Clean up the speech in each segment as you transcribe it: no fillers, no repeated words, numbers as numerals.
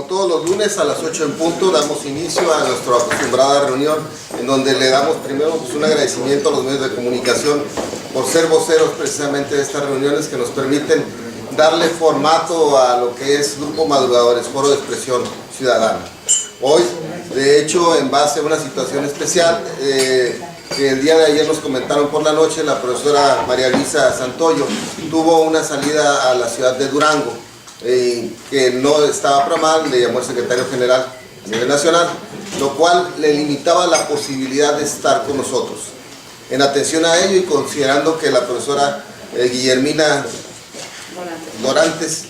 Como todos los lunes a las 8 en punto damos inicio a nuestra acostumbrada reunión en donde le damos primero un agradecimiento a los medios de comunicación por ser voceros precisamente de estas reuniones que nos permiten darle formato a lo que es Grupo Madrugadores, Foro de Expresión Ciudadana. Hoy, de hecho, en base a una situación especial que el día de ayer nos comentaron por la noche, la profesora María Luisa Santoyo tuvo una salida a la ciudad de Durango, que no estaba programada, le llamó el secretario general a nivel nacional, lo cual le limitaba la posibilidad de estar con nosotros. En atención a ello y considerando que la profesora Guillermina Dorantes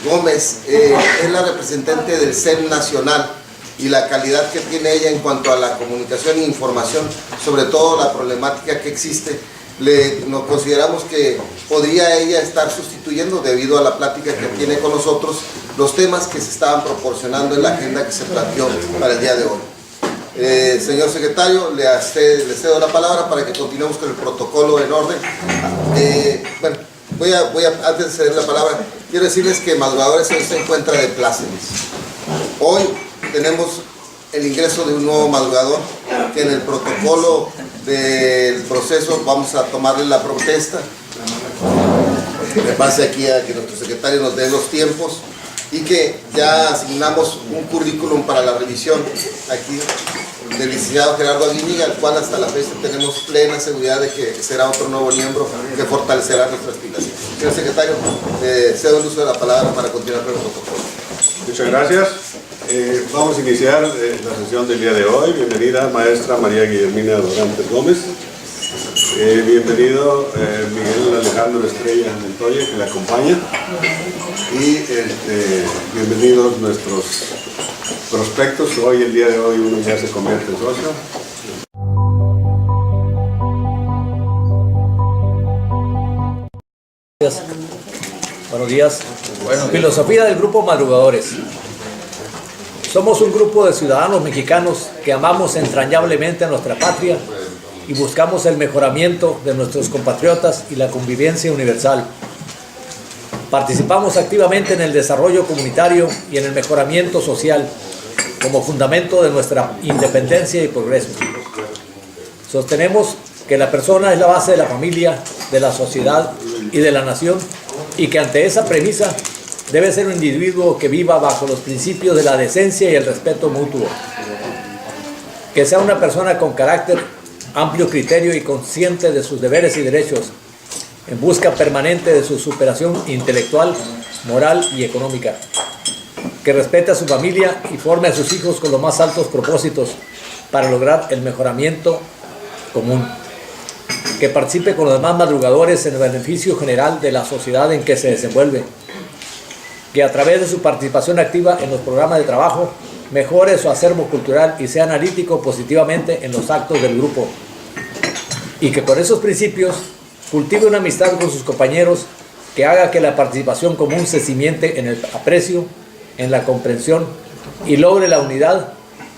Gómez es la representante del CEN nacional y la calidad que tiene ella en cuanto a la comunicación e información, sobre todo la problemática que existe, nos consideramos que podría ella estar sustituyendo, debido a la plática que tiene con nosotros, los temas que se estaban proporcionando en la agenda que se planteó para el día de hoy. Señor secretario, le cedo la palabra para que continuemos con el protocolo en orden. Bueno, antes de ceder la palabra, quiero decirles que Madrugadores hoy se encuentra de plácemes. Hoy tenemos el ingreso de un nuevo madrugador que en el protocolo del proceso vamos a tomarle la protesta. Me pase aquí a que nuestro secretario nos dé los tiempos y que ya asignamos un currículum para la revisión aquí del licenciado Gerardo Aguiñiga, al cual hasta la fecha tenemos plena seguridad de que será otro nuevo miembro que fortalecerá nuestras filas. Señor secretario, cedo el uso de la palabra para continuar con el protocolo. Muchas gracias. Vamos a iniciar la sesión del día de hoy. Bienvenida, maestra María Guillermina Dorantes Gómez. Bienvenido Miguel Alejandro Estrella Montoya, que le acompaña. Y bienvenidos nuestros prospectos. Hoy, el día de hoy, uno ya se convierte en socio. Buenos días. Bueno, filosofía del Grupo Madrugadores. Somos un grupo de ciudadanos mexicanos que amamos entrañablemente a nuestra patria y buscamos el mejoramiento de nuestros compatriotas y la convivencia universal. Participamos activamente en el desarrollo comunitario y en el mejoramiento social como fundamento de nuestra independencia y progreso. Sostenemos que la persona es la base de la familia, de la sociedad y de la nación, y que ante esa premisa debe ser un individuo que viva bajo los principios de la decencia y el respeto mutuo, que sea una persona con carácter, amplio criterio y consciente de sus deberes y derechos, en busca permanente de su superación intelectual, moral y económica, que respete a su familia y forme a sus hijos con los más altos propósitos para lograr el mejoramiento común, que participe con los demás madrugadores en el beneficio general de la sociedad en que se desenvuelve, que a través de su participación activa en los programas de trabajo mejore su acervo cultural y sea analítico positivamente en los actos del grupo, y que con esos principios cultive una amistad con sus compañeros que haga que la participación común se cimiente en el aprecio, en la comprensión y logre la unidad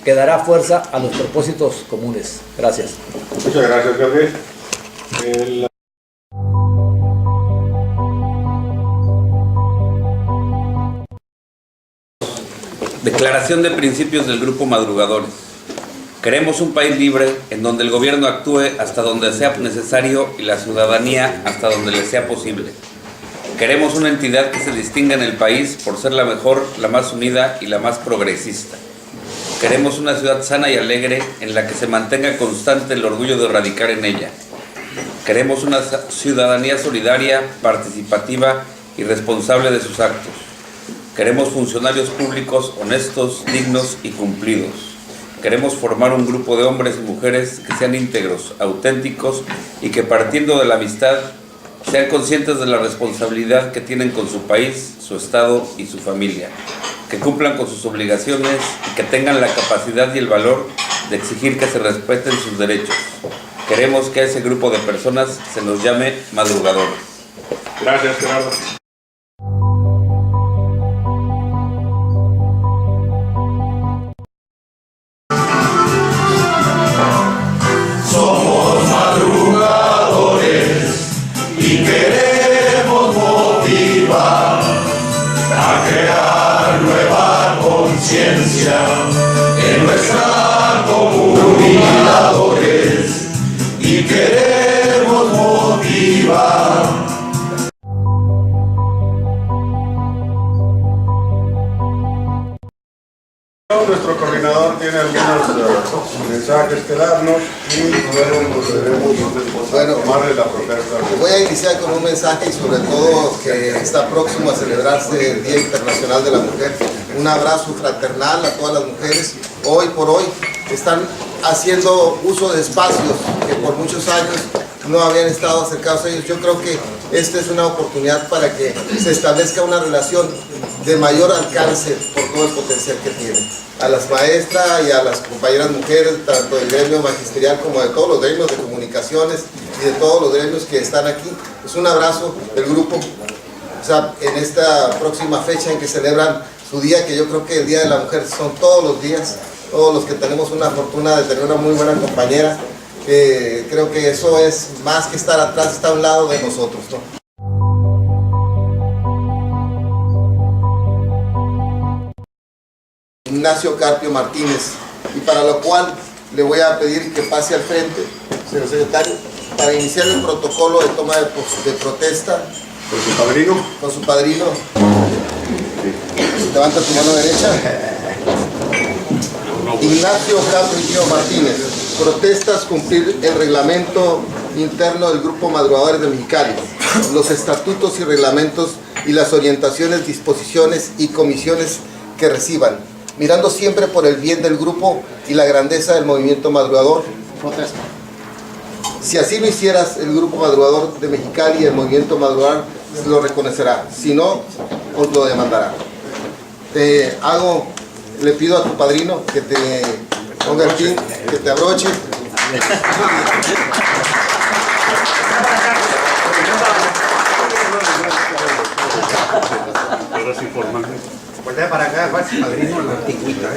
que dará fuerza a los propósitos comunes. Gracias. Muchas gracias, Gabriel. Declaración de principios del Grupo Madrugadores. Queremos un país libre en donde el gobierno actúe hasta donde sea necesario y la ciudadanía hasta donde le sea posible. Queremos una entidad que se distinga en el país por ser la mejor, la más unida y la más progresista. Queremos una ciudad sana y alegre en la que se mantenga constante el orgullo de radicar en ella. Queremos una ciudadanía solidaria, participativa y responsable de sus actos. Queremos funcionarios públicos honestos, dignos y cumplidos. Queremos formar un grupo de hombres y mujeres que sean íntegros, auténticos y que, partiendo de la amistad, sean conscientes de la responsabilidad que tienen con su país, su estado y su familia, que cumplan con sus obligaciones y que tengan la capacidad y el valor de exigir que se respeten sus derechos. Queremos que a ese grupo de personas se nos llame madrugadores. Gracias, Gerardo. Somos madrugadores y queremos motivar a crear nueva convivencia. conciencia en nuestra comunidades y queremos motivar. Nuestro coordinador tiene algunos mensajes que darnos y luego procederemos a tomarle la protesta. Voy a iniciar con un mensaje y sobre todo que está próximo a celebrarse el Día Internacional de la Mujer. Un abrazo fraternal a todas las mujeres. Hoy por hoy están haciendo uso de espacios que por muchos años no habían estado acercados a ellos. Yo creo que esta es una oportunidad para que se establezca una relación de mayor alcance por todo el potencial que tienen. A las maestras y a las compañeras mujeres, tanto del gremio magisterial como de todos los gremios de comunicaciones y de todos los gremios que están aquí. Es un abrazo del grupo, o sea, en esta próxima fecha en que celebran su día, que yo creo que el Día de la Mujer son todos los días, todos los que tenemos una fortuna de tener una muy buena compañera. Creo que eso es más que estar atrás, está a un lado de nosotros, ¿no? Ignacio Carpio Martínez, y para lo cual le voy a pedir que pase al frente, señor secretario, para iniciar el protocolo de toma de protesta. ¿Con su padrino? Con su padrino. Levanta tu mano derecha. Ignacio Carpio Martínez, protestas cumplir el reglamento interno del Grupo Madrugadores de Mexicali, los estatutos y reglamentos y las orientaciones, disposiciones y comisiones que reciban, mirando siempre por el bien del grupo y la grandeza del movimiento madrugador. Protesta. Si así lo hicieras, el Grupo Madrugador de Mexicali y el movimiento madrugador lo reconocerá, si no, os lo demandará. Le pido a tu padrino que te ponga el pin, que te abroche. Voltea para acá, padrino, la antigüita,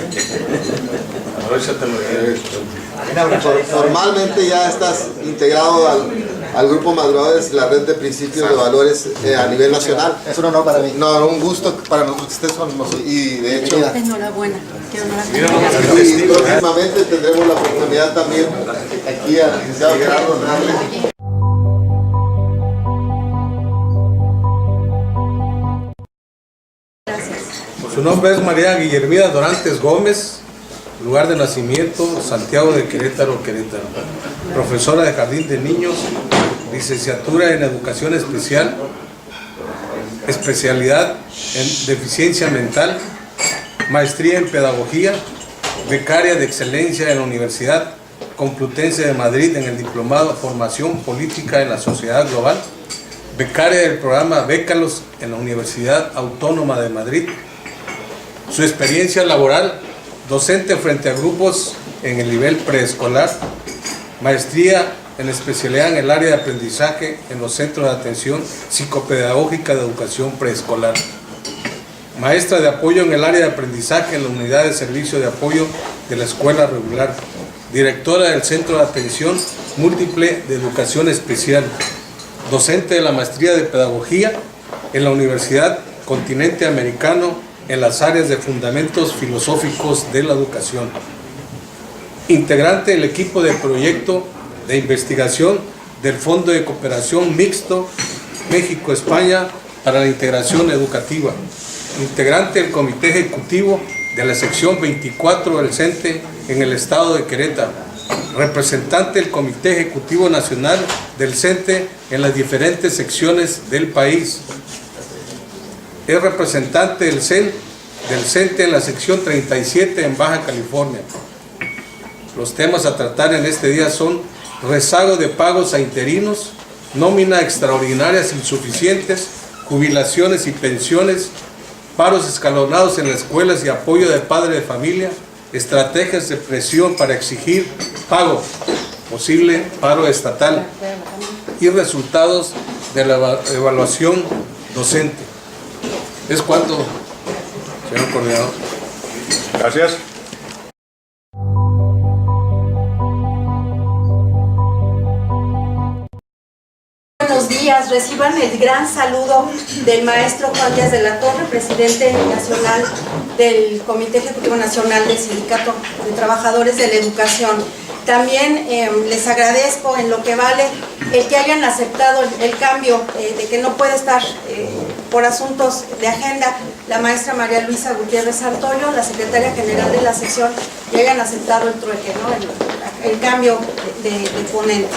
Formalmente ya estás integrado al Grupo Madrugadores y la red de principios de valores a nivel nacional. Es un honor para mí. No, un gusto para nosotros que estés con nosotros. Y de hecho, enhorabuena. y próximamente tendremos la oportunidad también aquí al licenciado Gerardo Hernández. Su nombre es María Guillermina Dorantes Gómez, lugar de nacimiento Santiago de Querétaro, Querétaro. Profesora de Jardín de Niños, licenciatura en Educación Especial, especialidad en Deficiencia Mental, maestría en Pedagogía, becaria de excelencia en la Universidad Complutense de Madrid en el Diplomado Formación Política en la Sociedad Global, becaria del programa Bécalos en la Universidad Autónoma de Madrid. Su experiencia laboral, docente frente a grupos en el nivel preescolar, maestría en especialidad en el área de aprendizaje en los centros de atención psicopedagógica de educación preescolar, maestra de apoyo en el área de aprendizaje en la unidad de servicio de apoyo de la escuela regular, directora del centro de atención múltiple de educación especial, docente de la maestría de pedagogía en la Universidad Continente Americano en las áreas de fundamentos filosóficos de la educación. Integrante del equipo de proyecto de investigación del Fondo de Cooperación Mixto México-España para la Integración Educativa. Integrante del Comité Ejecutivo de la sección 24 del CENTE en el estado de Querétaro. Representante del Comité Ejecutivo Nacional del CENTE en las diferentes secciones del país. Es representante del CENTE en la sección 37 en Baja California. Los temas a tratar en este día son rezago de pagos a interinos, nómina extraordinarias insuficientes, jubilaciones y pensiones, paros escalonados en las escuelas y apoyo de padre de familia, estrategias de presión para exigir pago, posible paro estatal y resultados de la evaluación docente. ¿Es cuánto, señor coordinador? Gracias. Buenas, reciban el gran saludo del maestro Juan Díaz de la Torre, presidente nacional del Comité Ejecutivo Nacional del Sindicato de Trabajadores de la Educación. También les agradezco en lo que vale el que hayan aceptado el cambio de que no puede estar por asuntos de agenda la maestra María Luisa Gutiérrez Artoyo, la secretaria general de la sección, y hayan aceptado el trueque, ¿no? el cambio de ponente.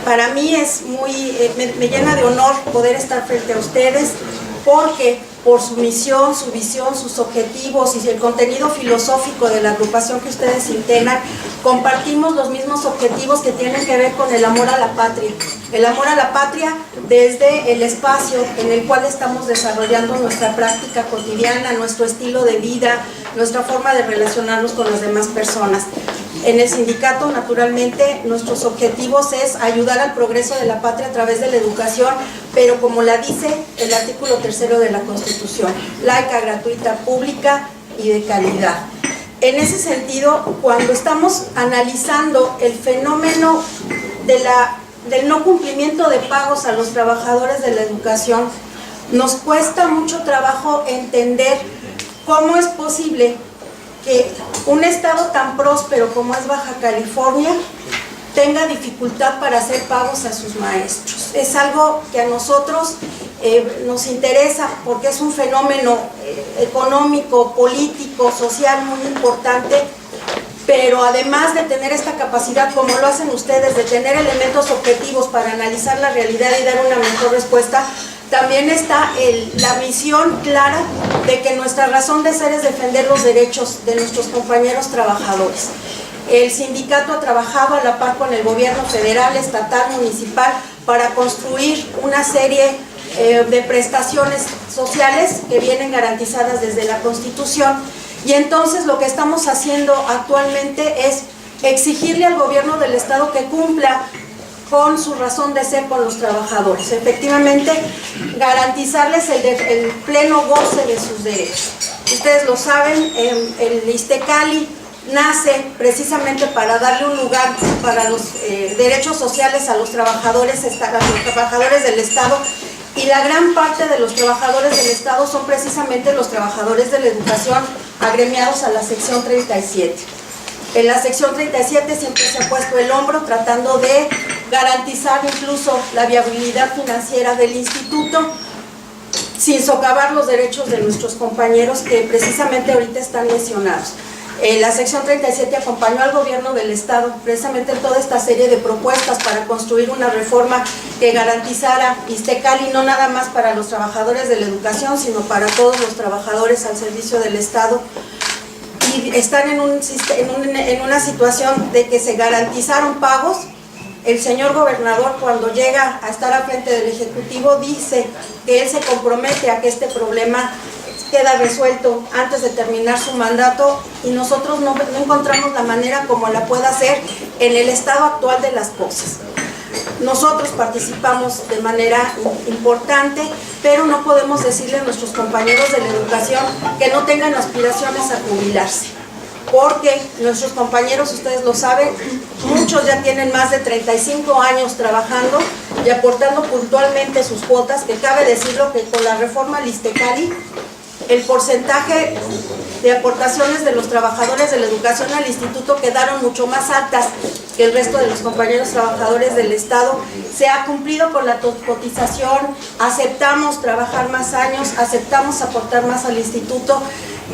Para mí es me llena de honor poder estar frente a ustedes, porque por su misión, su visión, sus objetivos y el contenido filosófico de la agrupación que ustedes integran, compartimos los mismos objetivos que tienen que ver con el amor a la patria. El amor a la patria desde el espacio en el cual estamos desarrollando nuestra práctica cotidiana, nuestro estilo de vida, nuestra forma de relacionarnos con las demás personas. En el sindicato, naturalmente, nuestros objetivos es ayudar al progreso de la patria a través de la educación, pero como la dice el artículo 3 de la Constitución, laica, gratuita, pública y de calidad. En ese sentido, cuando estamos analizando el fenómeno del no cumplimiento de pagos a los trabajadores de la educación, nos cuesta mucho trabajo entender cómo es posible que un estado tan próspero como es Baja California tenga dificultad para hacer pagos a sus maestros. Es algo que a nosotros nos interesa porque es un fenómeno económico, político, social muy importante, pero además de tener esta capacidad, como lo hacen ustedes, de tener elementos objetivos para analizar la realidad y dar una mejor respuesta, también está la visión clara de que nuestra razón de ser es defender los derechos de nuestros compañeros trabajadores. El sindicato ha trabajado a la par con el gobierno federal, estatal, municipal, para construir una serie de prestaciones sociales que vienen garantizadas desde la Constitución, y entonces lo que estamos haciendo actualmente es exigirle al gobierno del estado que cumpla con su razón de ser con los trabajadores, efectivamente garantizarles el pleno goce de sus derechos. Ustedes lo saben, el ISTECALI nace precisamente para darle un lugar para los derechos sociales a los trabajadores del Estado, y la gran parte de los trabajadores del Estado son precisamente los trabajadores de la educación agremiados a la sección 37. En la sección 37 siempre se ha puesto el hombro tratando de garantizar incluso la viabilidad financiera del instituto, sin socavar los derechos de nuestros compañeros que precisamente ahorita están lesionados. La sección 37 acompañó al gobierno del estado precisamente en toda esta serie de propuestas para construir una reforma que garantizara ISTECALI no nada más para los trabajadores de la educación, sino para todos los trabajadores al servicio del estado. Y están en una situación de que se garantizaron pagos. El señor gobernador, cuando llega a estar al frente del Ejecutivo, dice que él se compromete a que este problema queda resuelto antes de terminar su mandato, y nosotros no encontramos la manera como la pueda hacer en el estado actual de las cosas. Nosotros participamos de manera importante, pero no podemos decirle a nuestros compañeros de la educación que no tengan aspiraciones a jubilarse, porque nuestros compañeros, ustedes lo saben, muchos ya tienen más de 35 años trabajando y aportando puntualmente sus cuotas, que cabe decirlo que con la reforma al ISTECALI, el porcentaje de aportaciones de los trabajadores de la educación al instituto quedaron mucho más altas que el resto de los compañeros trabajadores del Estado. Se ha cumplido con la cotización, aceptamos trabajar más años, aceptamos aportar más al instituto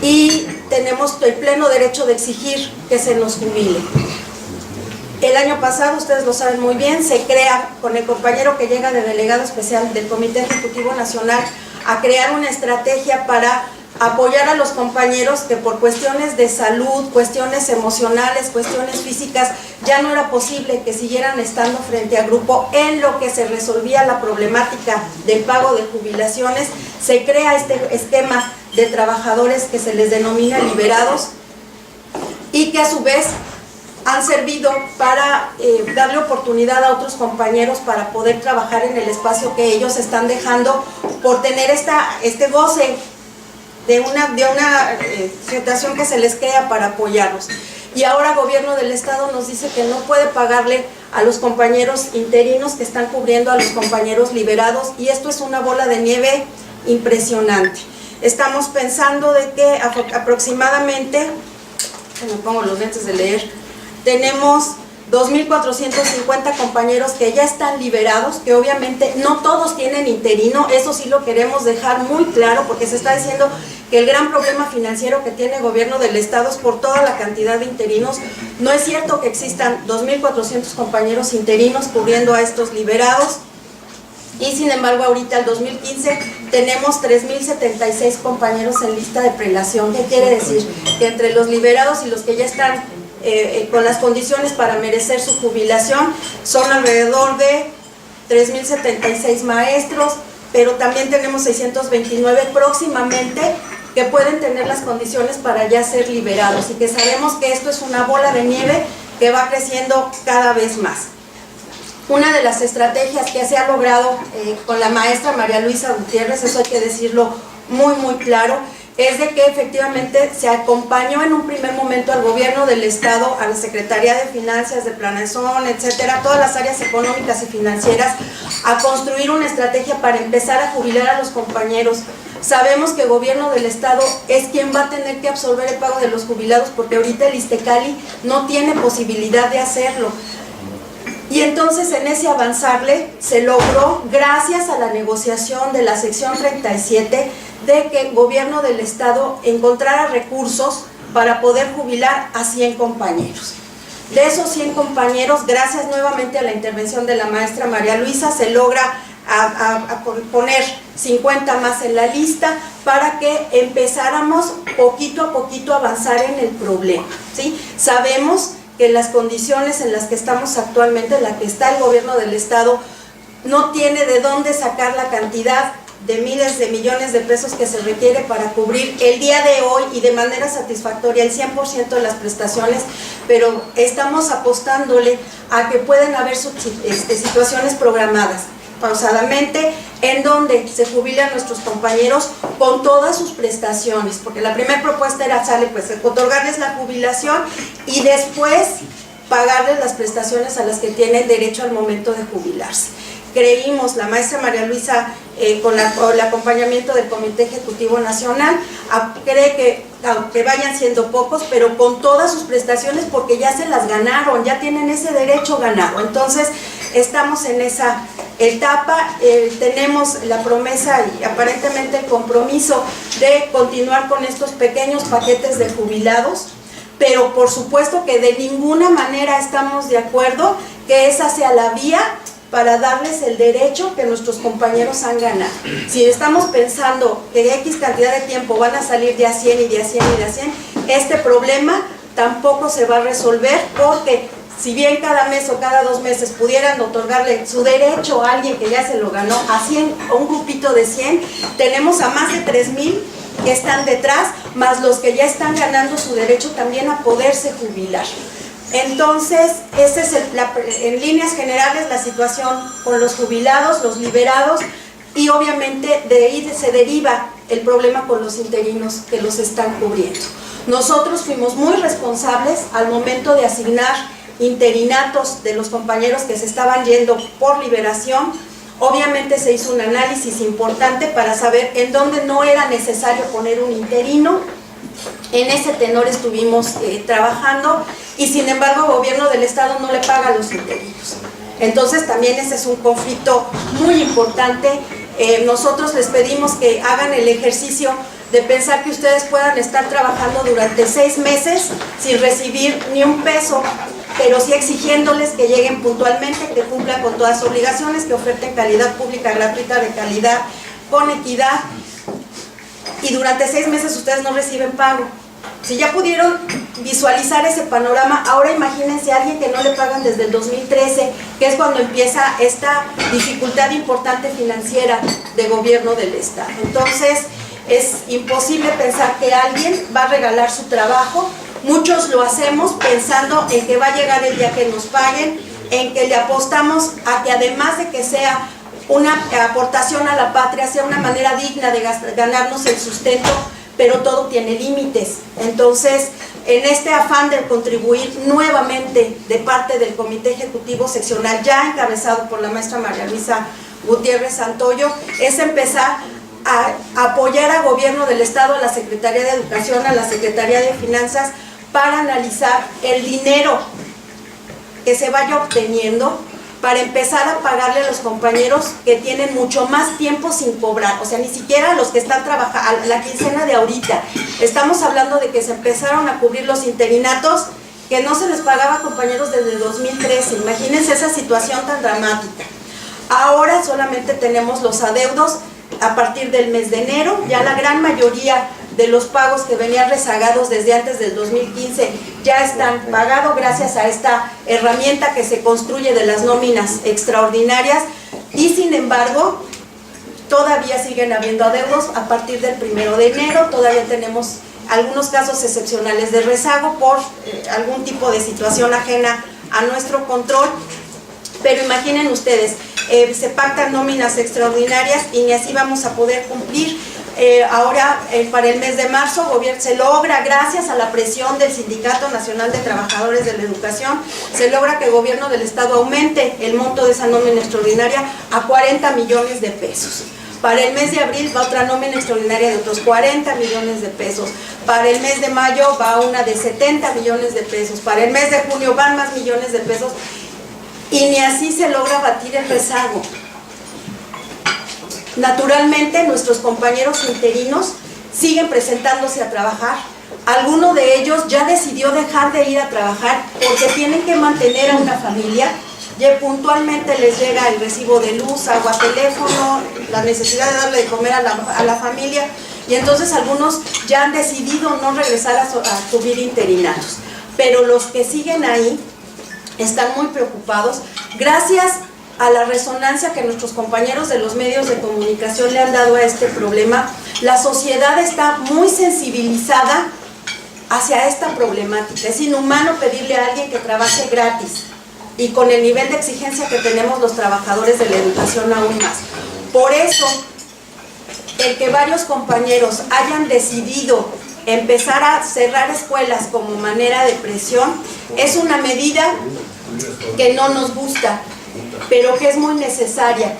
y tenemos el pleno derecho de exigir que se nos jubile. El año pasado, ustedes lo saben muy bien, se crea con el compañero que llega de delegado especial del Comité Ejecutivo Nacional a crear una estrategia para apoyar a los compañeros que por cuestiones de salud, cuestiones emocionales, cuestiones físicas, ya no era posible que siguieran estando frente a grupo. En lo que se resolvía la problemática del pago de jubilaciones, se crea este esquema de trabajadores que se les denomina liberados y que a su vez han servido para darle oportunidad a otros compañeros para poder trabajar en el espacio que ellos están dejando por tener este goce de una situación que se les crea para apoyarlos. y ahora gobierno del estado nos dice que no puede pagarle a los compañeros interinos que están cubriendo a los compañeros liberados, y esto es una bola de nieve impresionante. Estamos pensando de que aproximadamente, me pongo los lentes de leer, tenemos 2.450 compañeros que ya están liberados, que obviamente no todos tienen interino, eso sí lo queremos dejar muy claro, porque se está diciendo que el gran problema financiero que tiene el gobierno del estado es por toda la cantidad de interinos. No es cierto que existan 2.400 compañeros interinos cubriendo a estos liberados, y sin embargo ahorita el 2015 tenemos 3.076 compañeros en lista de prelación. ¿Qué quiere decir? Que entre los liberados y los que ya están con las condiciones para merecer su jubilación son alrededor de 3.076 maestros, pero también tenemos 629 próximamente que pueden tener las condiciones para ya ser liberados, y que sabemos que esto es una bola de nieve que va creciendo cada vez más. Una de las estrategias que se ha logrado con la maestra María Luisa Gutiérrez, eso hay que decirlo muy claro, es de que efectivamente se acompañó en un primer momento al gobierno del estado, a la Secretaría de Finanzas, de Planeación, etcétera, todas las áreas económicas y financieras, a construir una estrategia para empezar a jubilar a los compañeros. Sabemos que el gobierno del estado es quien va a tener que absorber el pago de los jubilados, porque ahorita el Ixtecali no tiene posibilidad de hacerlo. Y entonces en ese avanzarle se logró, gracias a la negociación de la sección 37, de que el gobierno del estado encontrara recursos para poder jubilar a 100 compañeros. De esos 100 compañeros, gracias nuevamente a la intervención de la maestra María Luisa, se logra a poner 50 más en la lista para que empezáramos poquito a poquito a avanzar en el problema, ¿sí? Sabemos que las condiciones en las que estamos actualmente, en la que está el gobierno del estado, no tiene de dónde sacar la cantidad de miles de millones de pesos que se requiere para cubrir el día de hoy y de manera satisfactoria el 100% de las prestaciones, pero estamos apostándole a que pueden haber situaciones programadas pausadamente, en donde se jubilan nuestros compañeros con todas sus prestaciones, porque la primera propuesta era otorgarles la jubilación y después pagarles las prestaciones a las que tienen derecho al momento de jubilarse. Creímos, la maestra María Luisa, con el acompañamiento del Comité Ejecutivo Nacional, cree que aunque vayan siendo pocos, pero con todas sus prestaciones, porque ya se las ganaron, ya tienen ese derecho ganado. Entonces estamos en esa etapa, tenemos la promesa y aparentemente el compromiso de continuar con estos pequeños paquetes de jubilados, pero por supuesto que de ninguna manera estamos de acuerdo que esa sea la vía para darles el derecho que nuestros compañeros han ganado. Si estamos pensando que de X cantidad de tiempo van a salir de a 100 y de a 100 y de a 100, este problema tampoco se va a resolver, porque si bien cada mes o cada 2 meses pudieran otorgarle su derecho a alguien que ya se lo ganó, a 100, a un grupito de 100, tenemos a más de 3,000 que están detrás, más los que ya están ganando su derecho también a poderse jubilar. Entonces, esa es en líneas generales la situación con los jubilados, los liberados, y obviamente de ahí se deriva el problema con los interinos que los están cubriendo. Nosotros fuimos muy responsables al momento de asignar interinatos de los compañeros que se estaban yendo por liberación. Obviamente se hizo un análisis importante para saber en dónde no era necesario poner un interino. En ese tenor estuvimos trabajando, y sin embargo el gobierno del estado no le paga a los interinos. Entonces también ese es un conflicto muy importante. Nosotros les pedimos que hagan el ejercicio de pensar que ustedes puedan estar trabajando durante 6 meses sin recibir ni un peso, pero sí exigiéndoles que lleguen puntualmente, que cumplan con todas sus obligaciones, que oferten calidad pública gratuita, de calidad, con equidad, y durante 6 meses ustedes no reciben pago. Si ya pudieron visualizar ese panorama, ahora imagínense a alguien que no le pagan desde el 2013, que es cuando empieza esta dificultad importante financiera de gobierno del estado. Entonces es imposible pensar que alguien va a regalar su trabajo. Muchos lo hacemos pensando en que va a llegar el día que nos paguen, en que le apostamos a que además de que sea una aportación a la patria, sea una manera digna de ganarnos el sustento, pero todo tiene límites. Entonces en este afán de contribuir nuevamente de parte del Comité Ejecutivo Seccional, ya encabezado por la maestra María Luisa Gutiérrez Santoyo, es empezar a apoyar al gobierno del Estado, a la Secretaría de Educación, a la Secretaría de Finanzas, para analizar el dinero que se vaya obteniendo para empezar a pagarle a los compañeros que tienen mucho más tiempo sin cobrar, o sea, ni siquiera los que están trabajando, la quincena de ahorita. Estamos hablando de que se empezaron a cubrir los interinatos que no se les pagaba a compañeros desde 2013, imagínense esa situación tan dramática. Ahora solamente tenemos los adeudos a partir del mes de enero, ya la gran mayoría de los pagos que venían rezagados desde antes del 2015 ya están pagados gracias a esta herramienta que se construye de las nóminas extraordinarias, y sin embargo todavía siguen habiendo adeudos a partir del 1 de enero, todavía tenemos algunos casos excepcionales de rezago por algún tipo de situación ajena a nuestro control, pero imaginen ustedes, se pactan nóminas extraordinarias y ni así vamos a poder cumplir. Ahora, para el mes de marzo, se logra, gracias a la presión del Sindicato Nacional de Trabajadores de la Educación, se logra que el gobierno del Estado aumente el monto de esa nómina extraordinaria a 40 millones de pesos. Para el mes de abril va otra nómina extraordinaria de otros 40 millones de pesos. Para el mes de mayo va una de 70 millones de pesos. Para el mes de junio van más millones de pesos. Y ni así se logra batir el rezago. Naturalmente, nuestros compañeros interinos siguen presentándose a trabajar. Alguno de ellos ya decidió dejar de ir a trabajar porque tienen que mantener a una familia. Ya puntualmente les llega el recibo de luz, agua, teléfono, la necesidad de darle de comer a la familia, y entonces algunos ya han decidido no regresar a subir interinatos. Pero los que siguen ahí están muy preocupados. Gracias a la resonancia que nuestros compañeros de los medios de comunicación le han dado a este problema, la sociedad está muy sensibilizada hacia esta problemática. Es inhumano pedirle a alguien que trabaje gratis, y con el nivel de exigencia que tenemos los trabajadores de la educación aún más. Por eso, el que varios compañeros hayan decidido empezar a cerrar escuelas como manera de presión es una medida que no nos gusta, pero que es muy necesaria,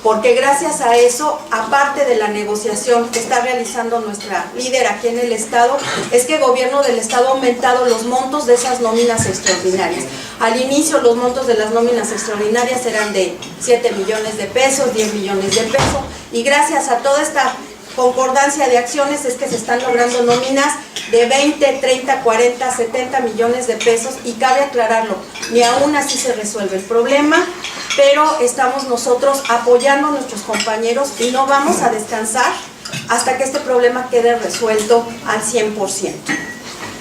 porque gracias a eso, aparte de la negociación que está realizando nuestra líder aquí en el Estado, es que el gobierno del Estado ha aumentado los montos de esas nóminas extraordinarias. Al inicio los montos de las nóminas extraordinarias eran de 7 millones de pesos, 10 millones de pesos, y gracias a toda esta concordancia de acciones es que se están logrando nóminas de 20, 30, 40, 70 millones de pesos, y cabe aclararlo, ni aún así se resuelve el problema, pero estamos nosotros apoyando a nuestros compañeros y no vamos a descansar hasta que este problema quede resuelto al 100%.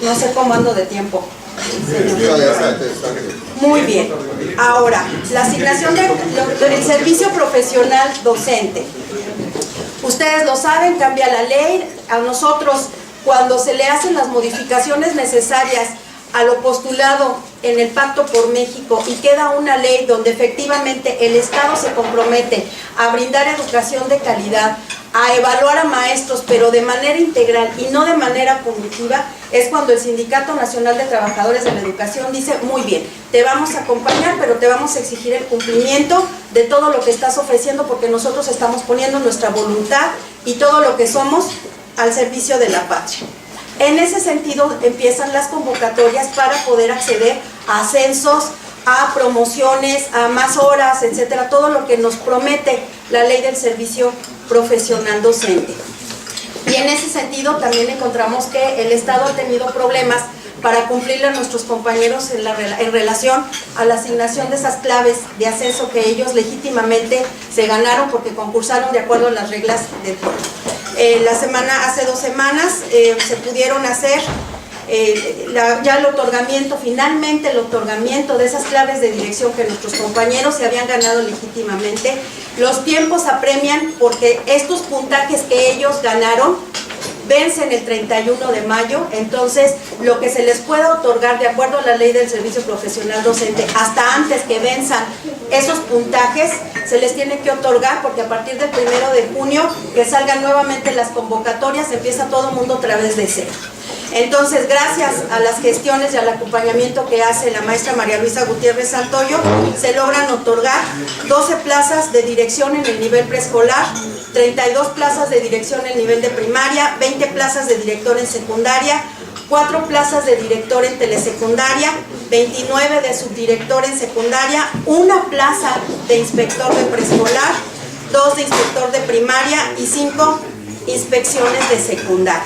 No sé cómo ando de tiempo. Muy bien. Ahora, la asignación del servicio profesional docente. Ustedes lo saben, cambia la ley. A nosotros, cuando se le hacen las modificaciones necesarias a lo postulado en el Pacto por México y queda una ley donde efectivamente el Estado se compromete a brindar educación de calidad, a evaluar a maestros, pero de manera integral y no de manera punitiva, es cuando el Sindicato Nacional de Trabajadores de la Educación dice: muy bien, te vamos a acompañar, pero te vamos a exigir el cumplimiento de todo lo que estás ofreciendo, porque nosotros estamos poniendo nuestra voluntad y todo lo que somos al servicio de la patria. En ese sentido empiezan las convocatorias para poder acceder a ascensos, a promociones, a más horas, etcétera, todo lo que nos promete la ley del servicio profesional docente. Y en ese sentido también encontramos que el Estado ha tenido problemas para cumplirle a nuestros compañeros en relación a la asignación de esas claves de ascenso que ellos legítimamente se ganaron porque concursaron de acuerdo a las reglas del juego. Hace 2 semanas se pudieron hacer ya el otorgamiento, finalmente el otorgamiento de esas claves de dirección que nuestros compañeros se habían ganado legítimamente. Los tiempos apremian porque estos puntajes que ellos ganaron vencen el 31 de mayo, entonces lo que se les pueda otorgar de acuerdo a la ley del servicio profesional docente hasta antes que venzan esos puntajes se les tiene que otorgar, porque a partir del 1 de junio que salgan nuevamente las convocatorias empieza todo el mundo otra vez de cero. Entonces, gracias a las gestiones y al acompañamiento que hace la maestra María Luisa Gutiérrez Santoyo, se logran otorgar 12 plazas de dirección en el nivel preescolar, 32 plazas de dirección en el nivel de primaria, 20 plazas de director en secundaria, 4 plazas de director en telesecundaria, 29 de subdirector en secundaria, 1 plaza de inspector de preescolar, 2 de inspector de primaria y 5 inspecciones de secundaria.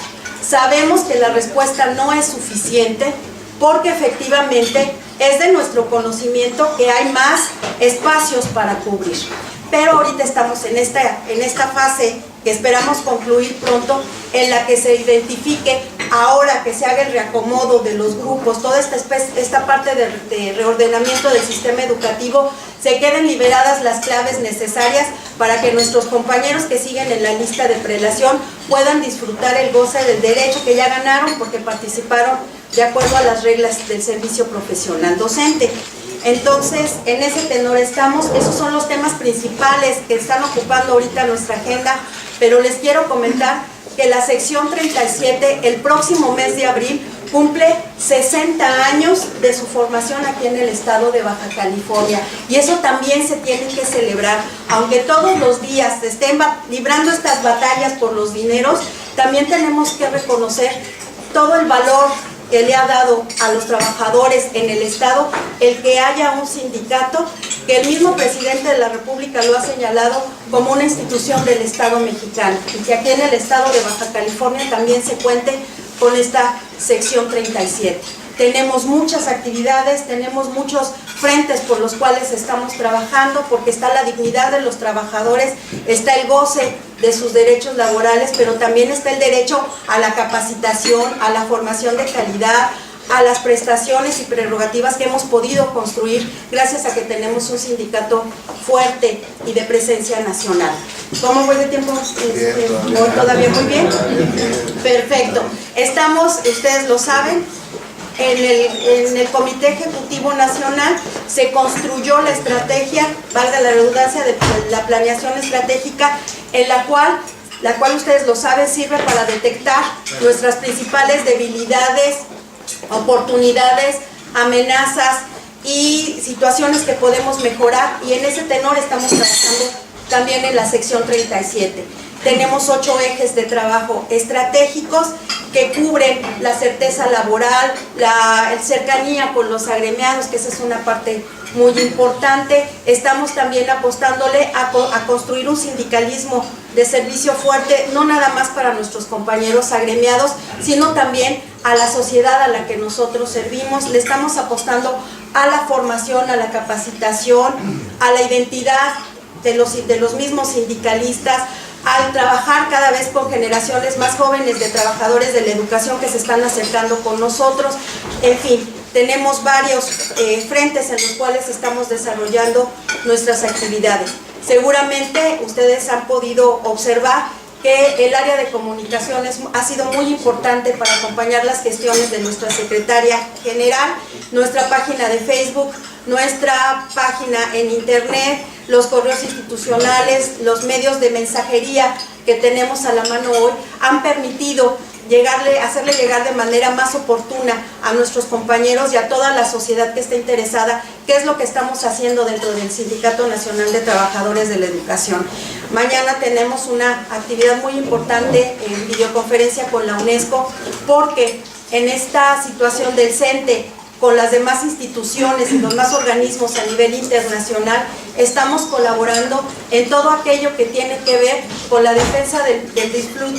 Sabemos que la respuesta no es suficiente porque efectivamente es de nuestro conocimiento que hay más espacios para cubrir. Pero ahorita estamos en esta fase que esperamos concluir pronto, en la que se identifique, ahora que se haga el reacomodo de los grupos, toda esta parte de reordenamiento del sistema educativo, se queden liberadas las claves necesarias para que nuestros compañeros que siguen en la lista de prelación puedan disfrutar el goce del derecho que ya ganaron porque participaron de acuerdo a las reglas del servicio profesional docente. Entonces, en ese tenor estamos. Esos son los temas principales que están ocupando ahorita nuestra agenda, pero les quiero comentar que la sección 37, el próximo mes de abril, cumple 60 años de su formación aquí en el estado de Baja California, y eso también se tiene que celebrar. Aunque todos los días se estén librando estas batallas por los dineros, también tenemos que reconocer todo el valor que le ha dado a los trabajadores en el estado el que haya un sindicato, que el mismo presidente de la República lo ha señalado como una institución del Estado mexicano, y que aquí en el estado de Baja California también se cuente con esta sección 37. Tenemos muchas actividades, tenemos muchos frentes por los cuales estamos trabajando, porque está la dignidad de los trabajadores, está el goce de sus derechos laborales, pero también está el derecho a la capacitación, a la formación de calidad, a las prestaciones y prerrogativas que hemos podido construir gracias a que tenemos un sindicato fuerte y de presencia nacional. ¿Cómo voy de tiempo? ¿Voy todavía muy bien? Perfecto. Estamos, ustedes lo saben, en el Comité Ejecutivo Nacional se construyó la estrategia, valga la redundancia, de la planeación estratégica, en la cual ustedes lo saben, sirve para detectar nuestras principales debilidades, oportunidades, amenazas y situaciones que podemos mejorar, y en ese tenor estamos trabajando también en la sección 37. Tenemos 8 ejes de trabajo estratégicos que cubren la certeza laboral, la cercanía con los agremiados, que esa es una parte muy importante. Estamos también apostándole a construir un sindicalismo de servicio fuerte, no nada más para nuestros compañeros agremiados, sino también a la sociedad a la que nosotros servimos. Le estamos apostando a la formación, a la capacitación, a la identidad de los mismos sindicalistas, al trabajar cada vez con generaciones más jóvenes de trabajadores de la educación que se están acercando con nosotros. En fin, tenemos varios frentes en los cuales estamos desarrollando nuestras actividades. Seguramente ustedes han podido observar que el área de comunicaciones ha sido muy importante para acompañar las gestiones de nuestra secretaria general, nuestra página de Facebook, nuestra página en internet, los correos institucionales, los medios de mensajería que tenemos a la mano hoy han permitido hacerle llegar de manera más oportuna a nuestros compañeros y a toda la sociedad que está interesada qué es lo que estamos haciendo dentro del Sindicato Nacional de Trabajadores de la Educación. Mañana tenemos una actividad muy importante en videoconferencia con la UNESCO, porque en esta situación del CENTE, con las demás instituciones y los demás organismos a nivel internacional, estamos colaborando en todo aquello que tiene que ver con la defensa del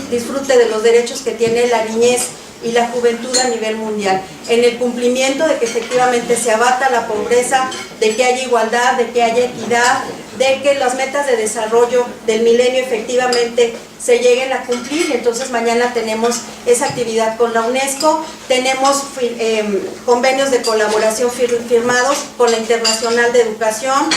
disfrute de los derechos que tiene la niñez y la juventud a nivel mundial, en el cumplimiento de que efectivamente se abata la pobreza, de que haya igualdad, de que haya equidad, de que las metas de desarrollo del milenio efectivamente se lleguen a cumplir. Entonces mañana tenemos esa actividad con la UNESCO, tenemos convenios de colaboración firmados con la Internacional de Educación,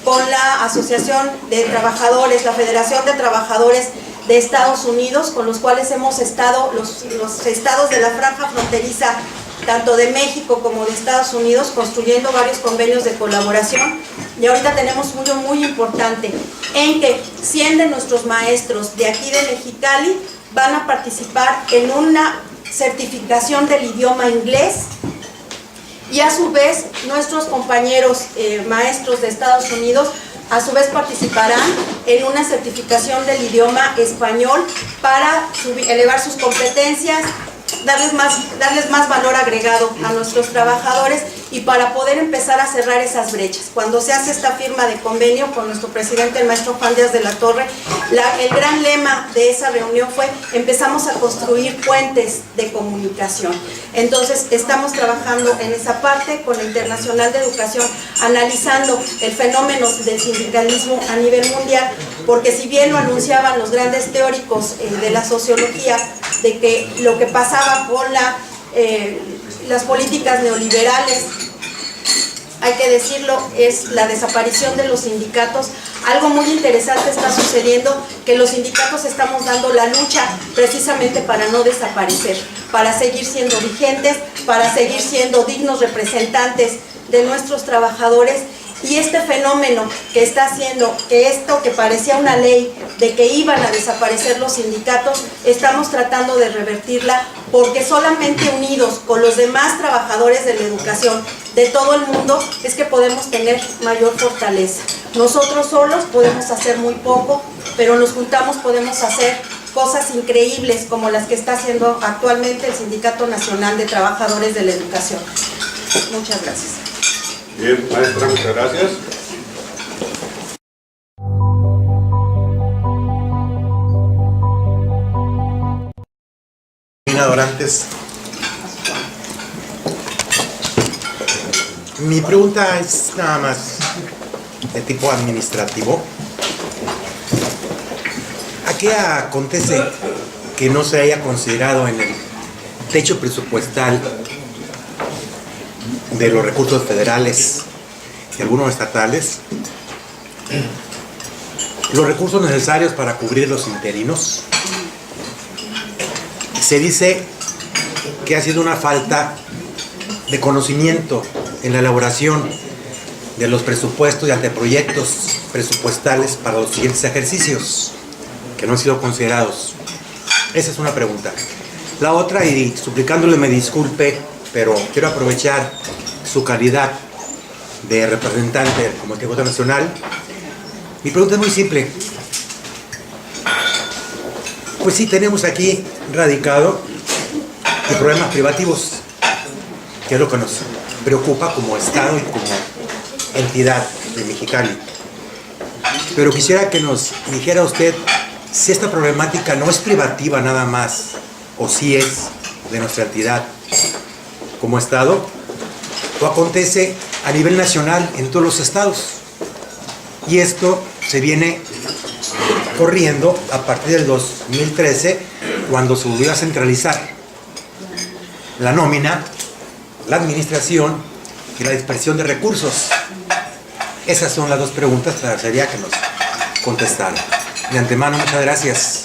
con la Asociación de Trabajadores, la Federación de Trabajadores de Estados Unidos, con los cuales hemos estado, los estados de la franja fronteriza, tanto de México como de Estados Unidos, construyendo varios convenios de colaboración. Y ahorita tenemos uno muy importante, en que 100 de nuestros maestros de aquí de Mexicali van a participar en una certificación del idioma inglés, y a su vez nuestros compañeros maestros de Estados Unidos a su vez participarán en una certificación del idioma español para elevar sus competencias, darles más valor agregado a nuestros trabajadores y para poder empezar a cerrar esas brechas. Cuando se hace esta firma de convenio con nuestro presidente, el maestro Juan Díaz de la Torre, el gran lema de esa reunión fue: empezamos a construir puentes de comunicación. Entonces estamos trabajando en esa parte con la Internacional de Educación, analizando el fenómeno del sindicalismo a nivel mundial, porque si bien lo anunciaban los grandes teóricos de la sociología, de que lo que pasaba con las políticas neoliberales, hay que decirlo, es la desaparición de los sindicatos. Algo muy interesante está sucediendo, que los sindicatos estamos dando la lucha precisamente para no desaparecer, para seguir siendo vigentes, para seguir siendo dignos representantes de nuestros trabajadores. Y este fenómeno que está haciendo que esto que parecía una ley de que iban a desaparecer los sindicatos, estamos tratando de revertirla, porque solamente unidos con los demás trabajadores de la educación de todo el mundo es que podemos tener mayor fortaleza. Nosotros solos podemos hacer muy poco, pero nos juntamos podemos hacer cosas increíbles como las que está haciendo actualmente el Sindicato Nacional de Trabajadores de la Educación. Muchas gracias. Bien, maestra, muchas gracias. Dorantes. Mi pregunta es nada más de tipo administrativo. ¿A qué acontece que no se haya considerado en el techo presupuestal de los recursos federales y algunos estatales los recursos necesarios para cubrir los interinos? Se dice que ha sido una falta de conocimiento en la elaboración de los presupuestos y anteproyectos presupuestales para los siguientes ejercicios, que no han sido considerados. Esa es una pregunta. La otra, y suplicándole me disculpe, pero quiero aprovechar su calidad de representante del Comité Nacional. Mi pregunta es muy simple. Pues sí, tenemos aquí radicado el problemas privativos, que es lo que nos preocupa como Estado y como entidad de Mexicali. Pero quisiera que nos dijera usted si esta problemática no es privativa nada más, o si es de nuestra entidad como Estado, o acontece a nivel nacional en todos los estados. Y esto se viene corriendo a partir del 2013, cuando se volvió a centralizar la nómina, la administración y la dispersión de recursos. Esas son las dos preguntas, pero sería que nos contestaran. De antemano, muchas gracias.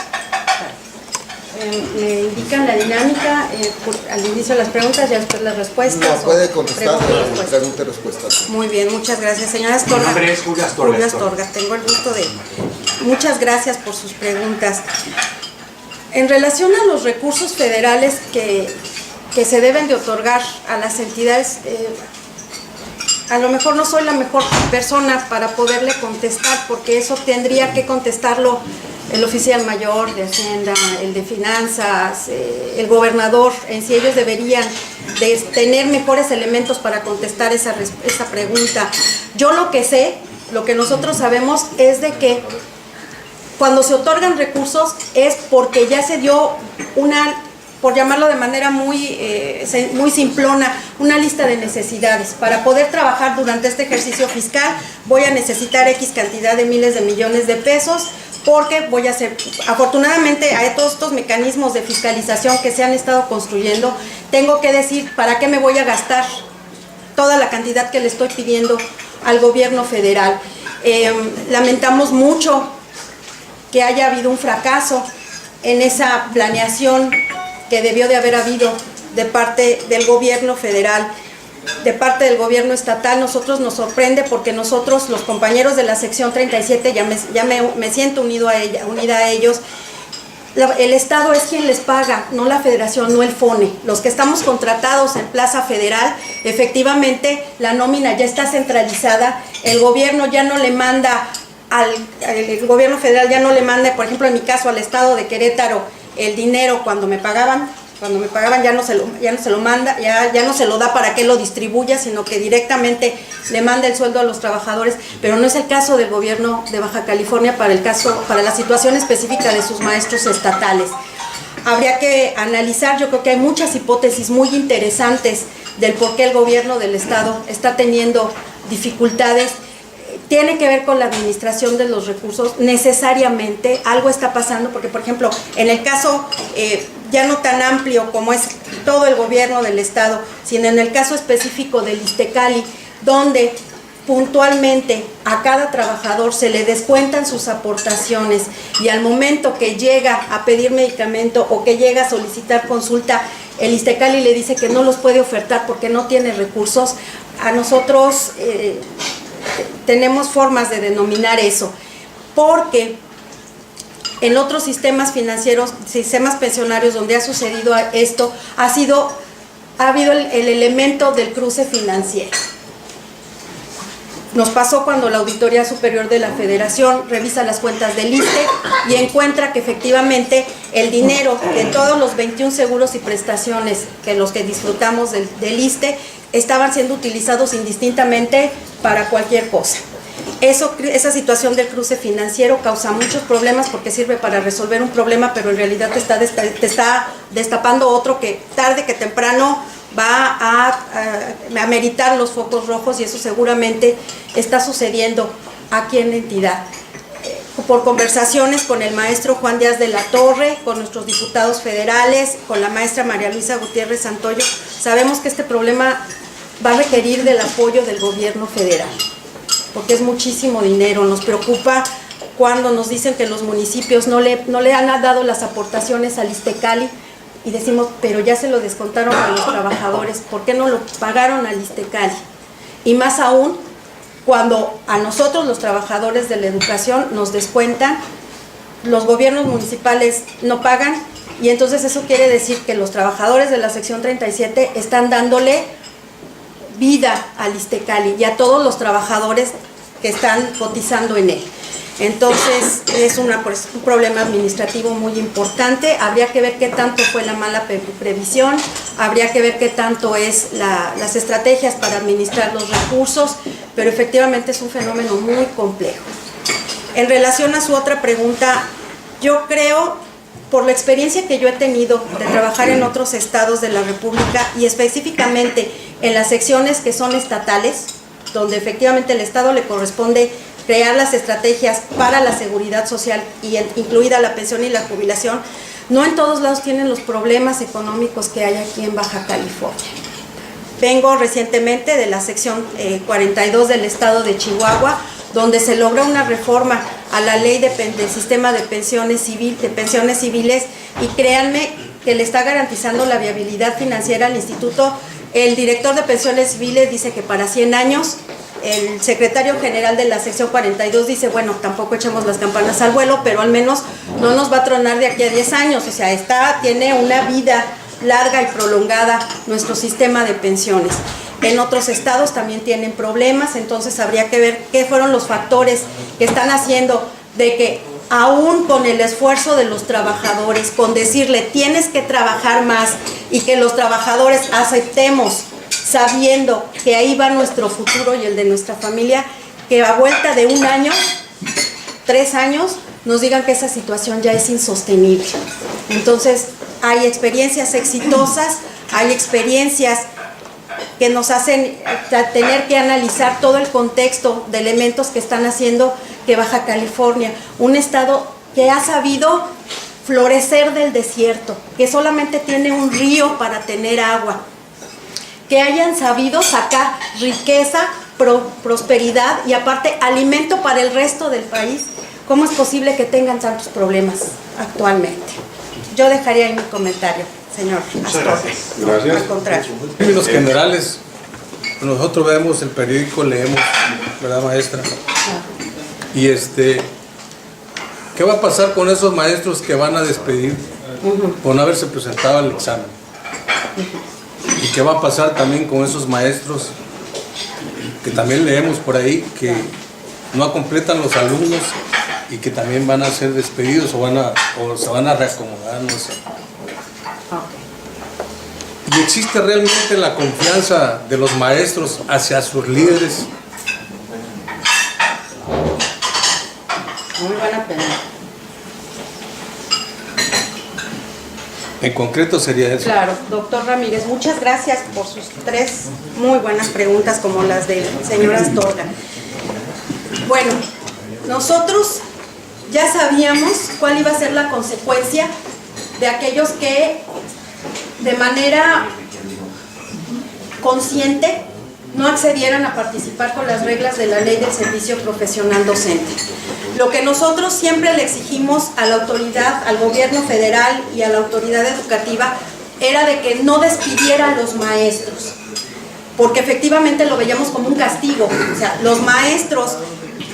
Me indican la dinámica al inicio de las preguntas y después las respuestas. No, puede contestar pregunta y respuesta. Muy bien, muchas gracias, señora Astorga. Mi nombre es Julio Astorga. Julio Astorga, tengo el gusto de... Muchas gracias por sus preguntas. En relación a los recursos federales que se deben de otorgar a las entidades, a lo mejor no soy la mejor persona para poderle contestar, porque eso tendría que contestarlo el oficial mayor de Hacienda, el de Finanzas, el gobernador. En sí ellos deberían de tener mejores elementos para contestar esa pregunta. Yo lo que sé, lo que nosotros sabemos es de que cuando se otorgan recursos es porque ya se dio una, por llamarlo de manera muy simplona, una lista de necesidades. Para poder trabajar durante este ejercicio fiscal voy a necesitar X cantidad de miles de millones de pesos, porque voy a hacer, afortunadamente a todos estos mecanismos de fiscalización que se han estado construyendo, tengo que decir para qué me voy a gastar toda la cantidad que le estoy pidiendo al gobierno federal. Lamentamos mucho que haya habido un fracaso en esa planeación que debió de haber habido de parte del gobierno federal. De parte del gobierno estatal, nosotros nos sorprende porque nosotros, los compañeros de la sección 37, ya me siento unida a ellos, el Estado es quien les paga, no la Federación, no el FONE. Los que estamos contratados en Plaza Federal, efectivamente la nómina ya está centralizada, el gobierno ya no le manda el gobierno federal ya no le manda, por ejemplo en mi caso al Estado de Querétaro, el dinero cuando me pagaban ya no se lo manda, ya no se lo da para que lo distribuya, sino que directamente le manda el sueldo a los trabajadores, pero no es el caso del gobierno de Baja California para la situación específica de sus maestros estatales. Habría que analizar, yo creo que hay muchas hipótesis muy interesantes del por qué el gobierno del Estado está teniendo dificultades. Tiene que ver con la administración de los recursos, necesariamente algo está pasando, porque por ejemplo, en el caso ya no tan amplio como es todo el gobierno del Estado, sino en el caso específico del ISSSTECALI, donde puntualmente a cada trabajador se le descuentan sus aportaciones y al momento que llega a pedir medicamento o que llega a solicitar consulta, el ISSSTECALI le dice que no los puede ofertar porque no tiene recursos. A nosotros tenemos formas de denominar eso, porque en otros sistemas financieros, sistemas pensionarios donde ha sucedido esto, ha habido el elemento del cruce financiero. Nos pasó cuando la Auditoría Superior de la Federación revisa las cuentas del ISSSTE y encuentra que efectivamente el dinero de todos los 21 seguros y prestaciones que los que disfrutamos del ISSSTE estaban siendo utilizados indistintamente para cualquier cosa. Esa situación del cruce financiero causa muchos problemas porque sirve para resolver un problema, pero en realidad te está destapando otro que tarde que temprano va a meritar los focos rojos, y eso seguramente está sucediendo aquí en la entidad. Por conversaciones con el maestro Juan Díaz de la Torre, con nuestros diputados federales, con la maestra María Luisa Gutiérrez Santoyo, sabemos que este problema va a requerir del apoyo del gobierno federal, porque es muchísimo dinero. Nos preocupa cuando nos dicen que los municipios no le han dado las aportaciones al ISSSTECALI, y decimos, pero ya se lo descontaron a los trabajadores, ¿por qué no lo pagaron al ISSSTECALI? Y más aún, cuando a nosotros los trabajadores de la educación nos descuentan, los gobiernos municipales no pagan, y entonces eso quiere decir que los trabajadores de la sección 37 están dándole vida al ISSSTECALI y a todos los trabajadores que están cotizando en él. Entonces es un problema administrativo muy importante. Habría que ver qué tanto fue la mala previsión, habría que ver qué tanto es las estrategias para administrar los recursos, pero efectivamente es un fenómeno muy complejo. En relación a su otra pregunta, yo creo, por la experiencia que yo he tenido de trabajar en otros estados de la República y específicamente en las secciones que son estatales, donde efectivamente el Estado le corresponde crear las estrategias para la seguridad social, y incluida la pensión y la jubilación, no en todos lados tienen los problemas económicos que hay aquí en Baja California. Vengo recientemente de la sección 42 del estado de Chihuahua, donde se logró una reforma a la ley del sistema de pensiones civiles, y créanme que le está garantizando la viabilidad financiera al instituto. El director de pensiones civiles dice que para 100 años, el secretario general de la sección 42 dice, bueno, tampoco echemos las campanas al vuelo, pero al menos no nos va a tronar de aquí a 10 años, o sea, tiene una vida larga y prolongada nuestro sistema de pensiones. En otros estados también tienen problemas, entonces habría que ver qué fueron los factores que están haciendo de que aún con el esfuerzo de los trabajadores, con decirle tienes que trabajar más y que los trabajadores aceptemos, sabiendo que ahí va nuestro futuro y el de nuestra familia, que a vuelta de 1 año, 3 años, nos digan que esa situación ya es insostenible. Entonces, hay experiencias exitosas, hay experiencias que nos hacen tener que analizar todo el contexto de elementos que están haciendo que Baja California, un estado que ha sabido florecer del desierto, que solamente tiene un río para tener agua, que hayan sabido sacar riqueza, prosperidad y aparte alimento para el resto del país. ¿Cómo es posible que tengan tantos problemas actualmente? Yo dejaría ahí mi comentario, señor. Muchas gracias. Gracias. Al contrario. En términos generales, nosotros vemos el periódico, leemos, ¿verdad, maestra? Y ¿Qué va a pasar con esos maestros que van a despedir por no haberse presentado al examen? ¿Y qué va a pasar también con esos maestros que también leemos por ahí que no completan los alumnos y que también van a ser despedidos o se van a reacomodar? No sé. ¿Y existe realmente la confianza de los maestros hacia sus líderes? Muy buena pregunta. En concreto sería eso. Claro, doctor Ramírez, muchas gracias por sus 3 muy buenas preguntas como las de señora Astorga. Bueno, nosotros ya sabíamos cuál iba a ser la consecuencia de aquellos que de manera consciente no accedieran a participar con las reglas de la Ley del Servicio Profesional Docente. Lo que nosotros siempre le exigimos a la autoridad, al gobierno federal y a la autoridad educativa, era de que no despidiera a los maestros, porque efectivamente lo veíamos como un castigo. O sea, los maestros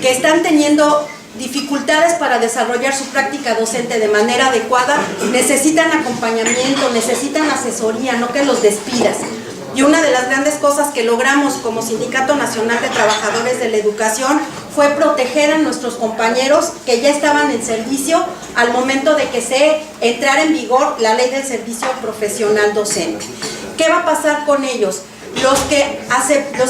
que están teniendo dificultades para desarrollar su práctica docente de manera adecuada, necesitan acompañamiento, necesitan asesoría, no que los despidas. Y una de las grandes cosas que logramos como Sindicato Nacional de Trabajadores de la Educación fue proteger a nuestros compañeros que ya estaban en servicio al momento de que se entrara en vigor la Ley del Servicio Profesional Docente. ¿Qué va a pasar con ellos? Los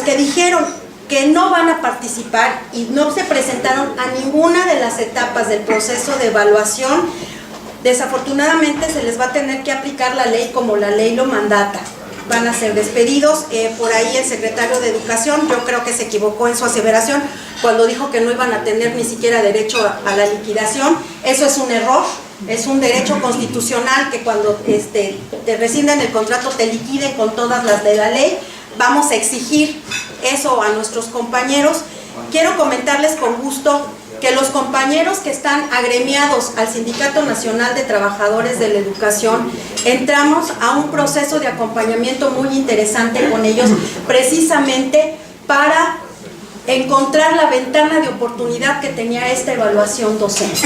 que dijeron que no van a participar y no se presentaron a ninguna de las etapas del proceso de evaluación, desafortunadamente se les va a tener que aplicar la ley como la ley lo mandata. Van a ser despedidos. Por ahí el secretario de Educación, yo creo que se equivocó en su aseveración cuando dijo que no iban a tener ni siquiera derecho a la liquidación. Eso es un error, es un derecho constitucional que cuando te rescindan el contrato te liquiden con todas las de la ley. Vamos a exigir eso a nuestros compañeros. Quiero comentarles con gusto que los compañeros que están agremiados al Sindicato Nacional de Trabajadores de la Educación, entramos a un proceso de acompañamiento muy interesante con ellos, precisamente para encontrar la ventana de oportunidad que tenía esta evaluación docente.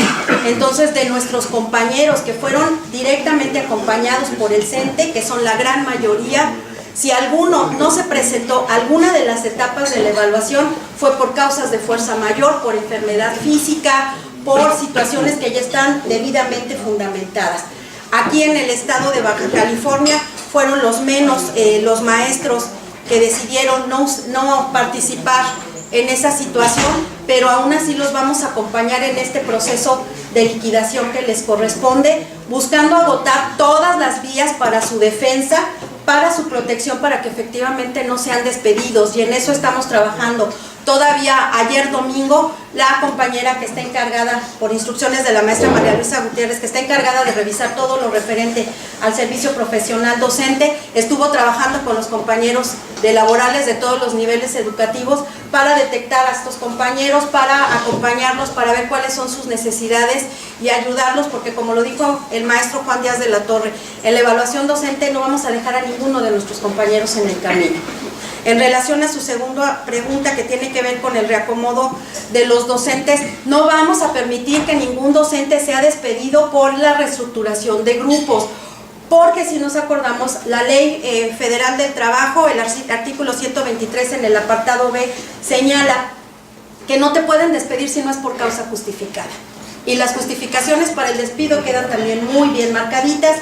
Entonces, de nuestros compañeros que fueron directamente acompañados por el CENTE, que son la gran mayoría, si alguno no se presentó a alguna de las etapas de la evaluación, fue por causas de fuerza mayor, por enfermedad física, por situaciones que ya están debidamente fundamentadas. Aquí en el estado de Baja California fueron los menos los maestros que decidieron no participar en esa situación, pero aún así los vamos a acompañar en este proceso de liquidación que les corresponde, buscando agotar todas las vías para su defensa, para su protección, para que efectivamente no sean despedidos, y en eso estamos trabajando. Todavía ayer domingo, la compañera que está encargada, por instrucciones de la maestra María Luisa Gutiérrez, que está encargada de revisar todo lo referente al servicio profesional docente, estuvo trabajando con los compañeros de laborales de todos los niveles educativos para detectar a estos compañeros, para acompañarlos, para ver cuáles son sus necesidades y ayudarlos, porque como lo dijo el maestro Juan Díaz de la Torre, en la evaluación docente no vamos a dejar a ninguno de nuestros compañeros en el camino. En relación a su segunda pregunta, que tiene que ver con el reacomodo de los docentes, no vamos a permitir que ningún docente sea despedido por la reestructuración de grupos, porque si nos acordamos, la Ley Federal del Trabajo, el artículo 123 en el apartado B, señala que no te pueden despedir si no es por causa justificada. Y las justificaciones para el despido quedan también muy bien marcaditas,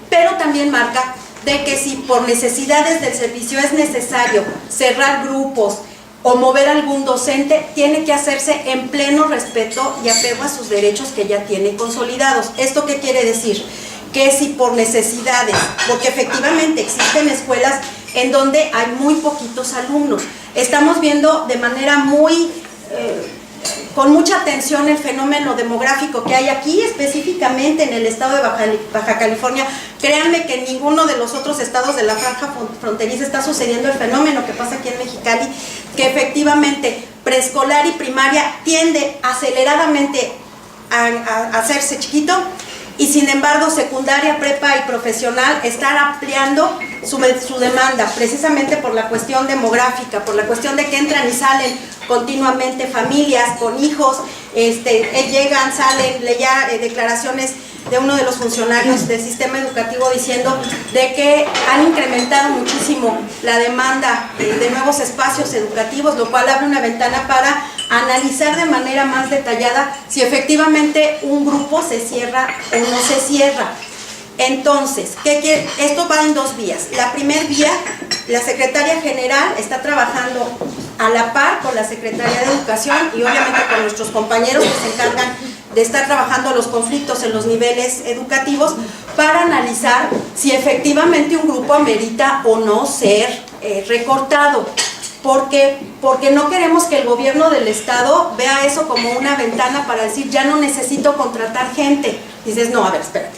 pero también marca de que si por necesidades del servicio es necesario cerrar grupos o mover algún docente, tiene que hacerse en pleno respeto y apego a sus derechos que ya tiene consolidados. ¿Esto qué quiere decir? Que si por necesidades, porque efectivamente existen escuelas en donde hay muy poquitos alumnos, estamos viendo de manera muy con mucha atención el fenómeno demográfico que hay aquí, específicamente en el estado de Baja California. Créanme que en ninguno de los otros estados de la franja fronteriza está sucediendo el fenómeno que pasa aquí en Mexicali, que efectivamente preescolar y primaria tiende aceleradamente a hacerse chiquito, y sin embargo secundaria, prepa y profesional están ampliando su demanda, precisamente por la cuestión demográfica, por la cuestión de que entran y salen continuamente familias con hijos, llegan, salen, leía declaraciones de uno de los funcionarios del sistema educativo diciendo de que han incrementado muchísimo la demanda de nuevos espacios educativos, lo cual abre una ventana para analizar de manera más detallada si efectivamente un grupo se cierra o no se cierra. Entonces, esto va en dos vías. La primera vía, la Secretaría General está trabajando a la par con la Secretaría de Educación y obviamente con nuestros compañeros que se encargan de estar trabajando los conflictos en los niveles educativos para analizar si efectivamente un grupo amerita o no ser recortado. Porque no queremos que el gobierno del estado vea eso como una ventana para decir ya no necesito contratar gente. Dices, no, a ver, espérate.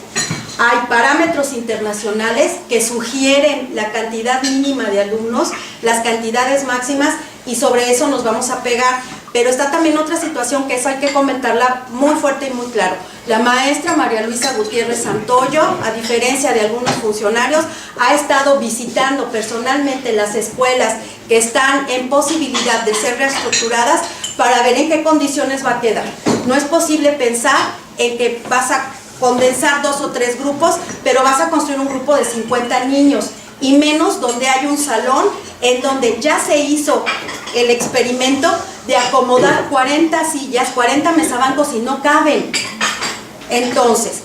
Hay parámetros internacionales que sugieren la cantidad mínima de alumnos, las cantidades máximas, y sobre eso nos vamos a pegar. Pero está también otra situación que eso hay que comentarla muy fuerte y muy claro. La maestra María Luisa Gutiérrez Santoyo, a diferencia de algunos funcionarios, ha estado visitando personalmente las escuelas que están en posibilidad de ser reestructuradas para ver en qué condiciones va a quedar. No es posible pensar en que vas a condensar 2 o 3 grupos, pero vas a construir un grupo de 50 niños, y menos donde hay un salón en donde ya se hizo el experimento de acomodar 40 sillas, 40 mesabancos y no caben. Entonces,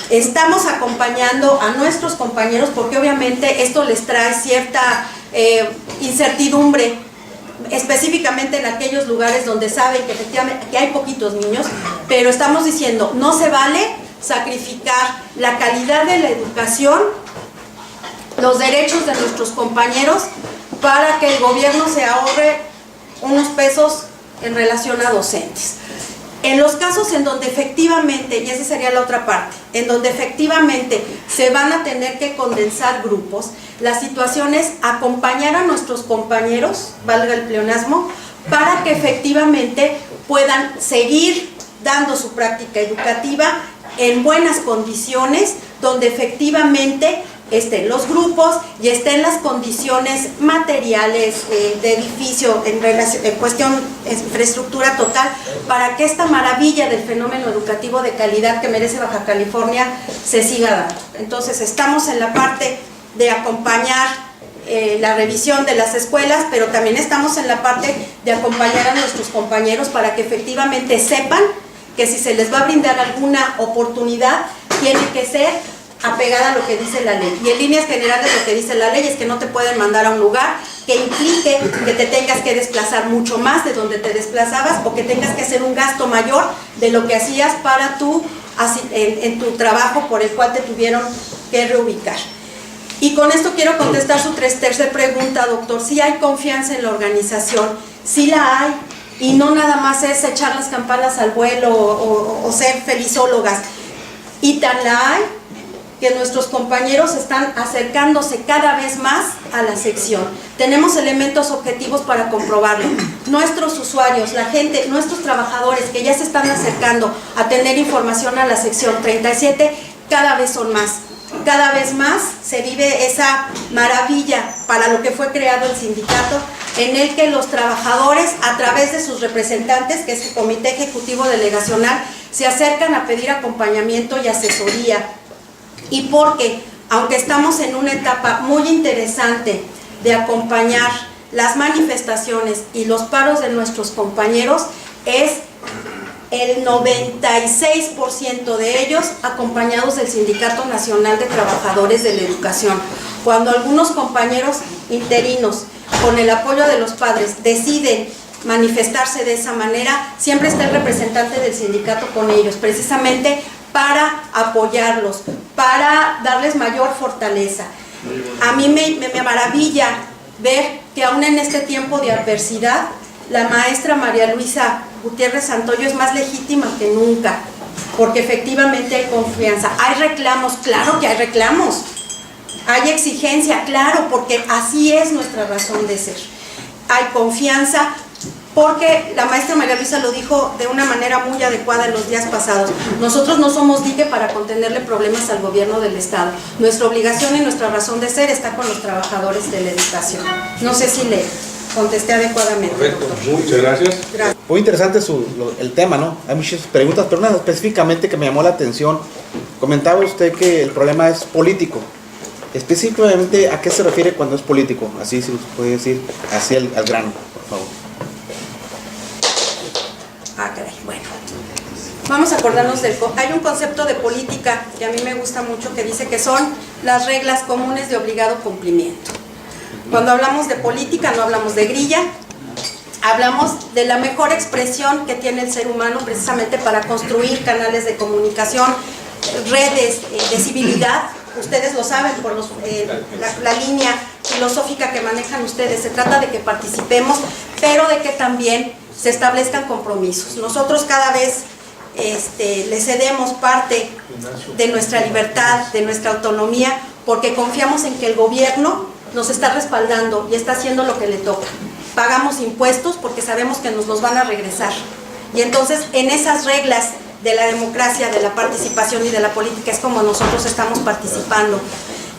estamos acompañando a nuestros compañeros porque obviamente esto les trae cierta incertidumbre, específicamente en aquellos lugares donde saben que efectivamente que hay poquitos niños, pero estamos diciendo, no se vale sacrificar la calidad de la educación, los derechos de nuestros compañeros, para que el gobierno se ahorre unos pesos en relación a docentes. En los casos en donde efectivamente, y esa sería la otra parte, en donde efectivamente se van a tener que condensar grupos, la situación es acompañar a nuestros compañeros, valga el pleonasmo, para que efectivamente puedan seguir dando su práctica educativa en buenas condiciones, donde efectivamente estén los grupos y estén las condiciones materiales de edificio en cuestión de infraestructura total, para que esta maravilla del fenómeno educativo de calidad que merece Baja California se siga dando. Entonces estamos en la parte de acompañar la revisión de las escuelas, pero también estamos en la parte de acompañar a nuestros compañeros para que efectivamente sepan que si se les va a brindar alguna oportunidad, tiene que ser apegada a lo que dice la ley. Y en líneas generales lo que dice la ley es que no te pueden mandar a un lugar que implique que te tengas que desplazar mucho más de donde te desplazabas, o que tengas que hacer un gasto mayor de lo que hacías para en tu trabajo por el cual te tuvieron que reubicar. Y con esto quiero contestar su tercera pregunta, doctor. ¿Sí hay confianza en la organización? Sí la hay. Y no nada más es echar las campanas al vuelo o ser felizólogas. Y tan la hay que nuestros compañeros están acercándose cada vez más a la sección. Tenemos elementos objetivos para comprobarlo. Nuestros usuarios, la gente, nuestros trabajadores que ya se están acercando a tener información a la sección 37, cada vez son más. Cada vez más se vive esa maravilla para lo que fue creado el sindicato, en el que los trabajadores, a través de sus representantes, que es el Comité Ejecutivo Delegacional, se acercan a pedir acompañamiento y asesoría. Y porque, aunque estamos en una etapa muy interesante de acompañar las manifestaciones y los paros de nuestros compañeros, es el 96% de ellos acompañados del Sindicato Nacional de Trabajadores de la Educación. Cuando algunos compañeros interinos, con el apoyo de los padres, deciden manifestarse de esa manera, siempre está el representante del sindicato con ellos, precisamente para apoyarlos, para darles mayor fortaleza. A mí me maravilla ver que aún en este tiempo de adversidad, la maestra María Luisa Gutiérrez Santoyo es más legítima que nunca, porque efectivamente hay confianza. Hay reclamos, claro que hay reclamos. Hay exigencia, claro, porque así es nuestra razón de ser. Hay confianza, porque la maestra María Luisa lo dijo de una manera muy adecuada en los días pasados. Nosotros no somos dique para contenerle problemas al gobierno del estado. Nuestra obligación y nuestra razón de ser está con los trabajadores de la educación. No sé si le contesté adecuadamente. Correcto, muchas gracias. Gracias. Muy interesante el tema, ¿no? Hay muchas preguntas, pero una específicamente que me llamó la atención. Comentaba usted que el problema es político. Específicamente, ¿a qué se refiere cuando es político? Así se puede decir, así al grano, por favor. Caray, bueno. Vamos a acordarnos hay un concepto de política que a mí me gusta mucho que dice que son las reglas comunes de obligado cumplimiento. Cuando hablamos de política no hablamos de grilla, hablamos de la mejor expresión que tiene el ser humano precisamente para construir canales de comunicación, redes de civilidad. Ustedes lo saben por la línea filosófica que manejan ustedes. Se trata de que participemos, pero de que también se establezcan compromisos. Nosotros cada vez le cedemos parte de nuestra libertad, de nuestra autonomía, porque confiamos en que el gobierno nos está respaldando y está haciendo lo que le toca. Pagamos impuestos porque sabemos que nos los van a regresar. Y entonces en esas reglas de la democracia, de la participación y de la política es como nosotros estamos participando.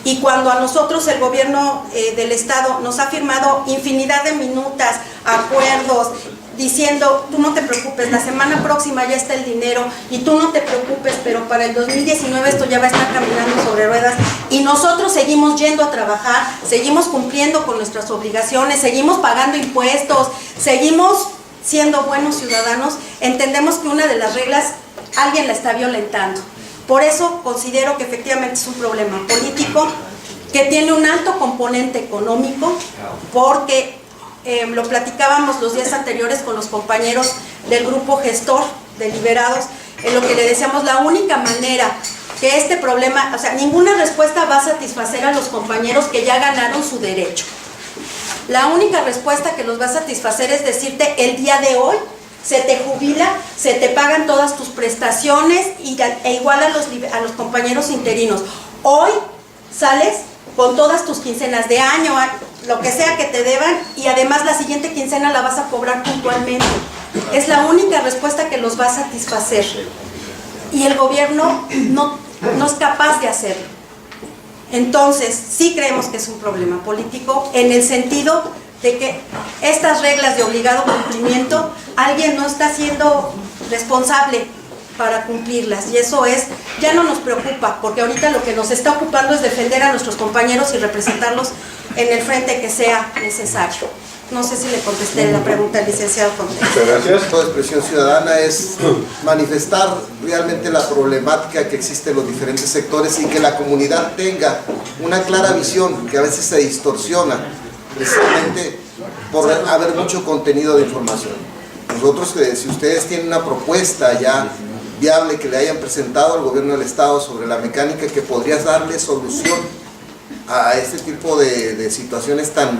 Y cuando a nosotros el gobierno del Estado nos ha firmado infinidad de minutas, acuerdos, diciendo, tú no te preocupes, la semana próxima ya está el dinero y tú no te preocupes, pero para el 2019 esto ya va a estar caminando sobre ruedas, y nosotros seguimos yendo a trabajar, seguimos cumpliendo con nuestras obligaciones, seguimos pagando impuestos, seguimos siendo buenos ciudadanos, entendemos que una de las reglas alguien la está violentando. Por eso considero que efectivamente es un problema político que tiene un alto componente económico, porque lo platicábamos los días anteriores con los compañeros del grupo gestor de Liberados, en lo que le decíamos, la única manera que este problema, o sea, ninguna respuesta va a satisfacer a los compañeros que ya ganaron su derecho. La única respuesta que los va a satisfacer es decirte, el día de hoy se te jubila, se te pagan todas tus prestaciones e igual a los compañeros interinos. Hoy sales con todas tus quincenas de año, lo que sea que te deban, y además la siguiente quincena la vas a cobrar puntualmente. Es la única respuesta que los va a satisfacer. Y el gobierno no es capaz de hacerlo. Entonces, sí creemos que es un problema político en el sentido de que estas reglas de obligado cumplimiento, alguien no está siendo responsable para cumplirlas, y eso ya no nos preocupa, porque ahorita lo que nos está ocupando es defender a nuestros compañeros y representarlos en el frente que sea necesario. No sé si le contesté la pregunta al licenciado Contreras. Muchas gracias. Toda expresión ciudadana es manifestar realmente la problemática que existe en los diferentes sectores y que la comunidad tenga una clara visión que a veces se distorsiona precisamente por haber mucho contenido de información. Nosotros, si ustedes tienen una propuesta ya viable que le hayan presentado al gobierno del Estado sobre la mecánica que podría darle solución a este tipo de situaciones tan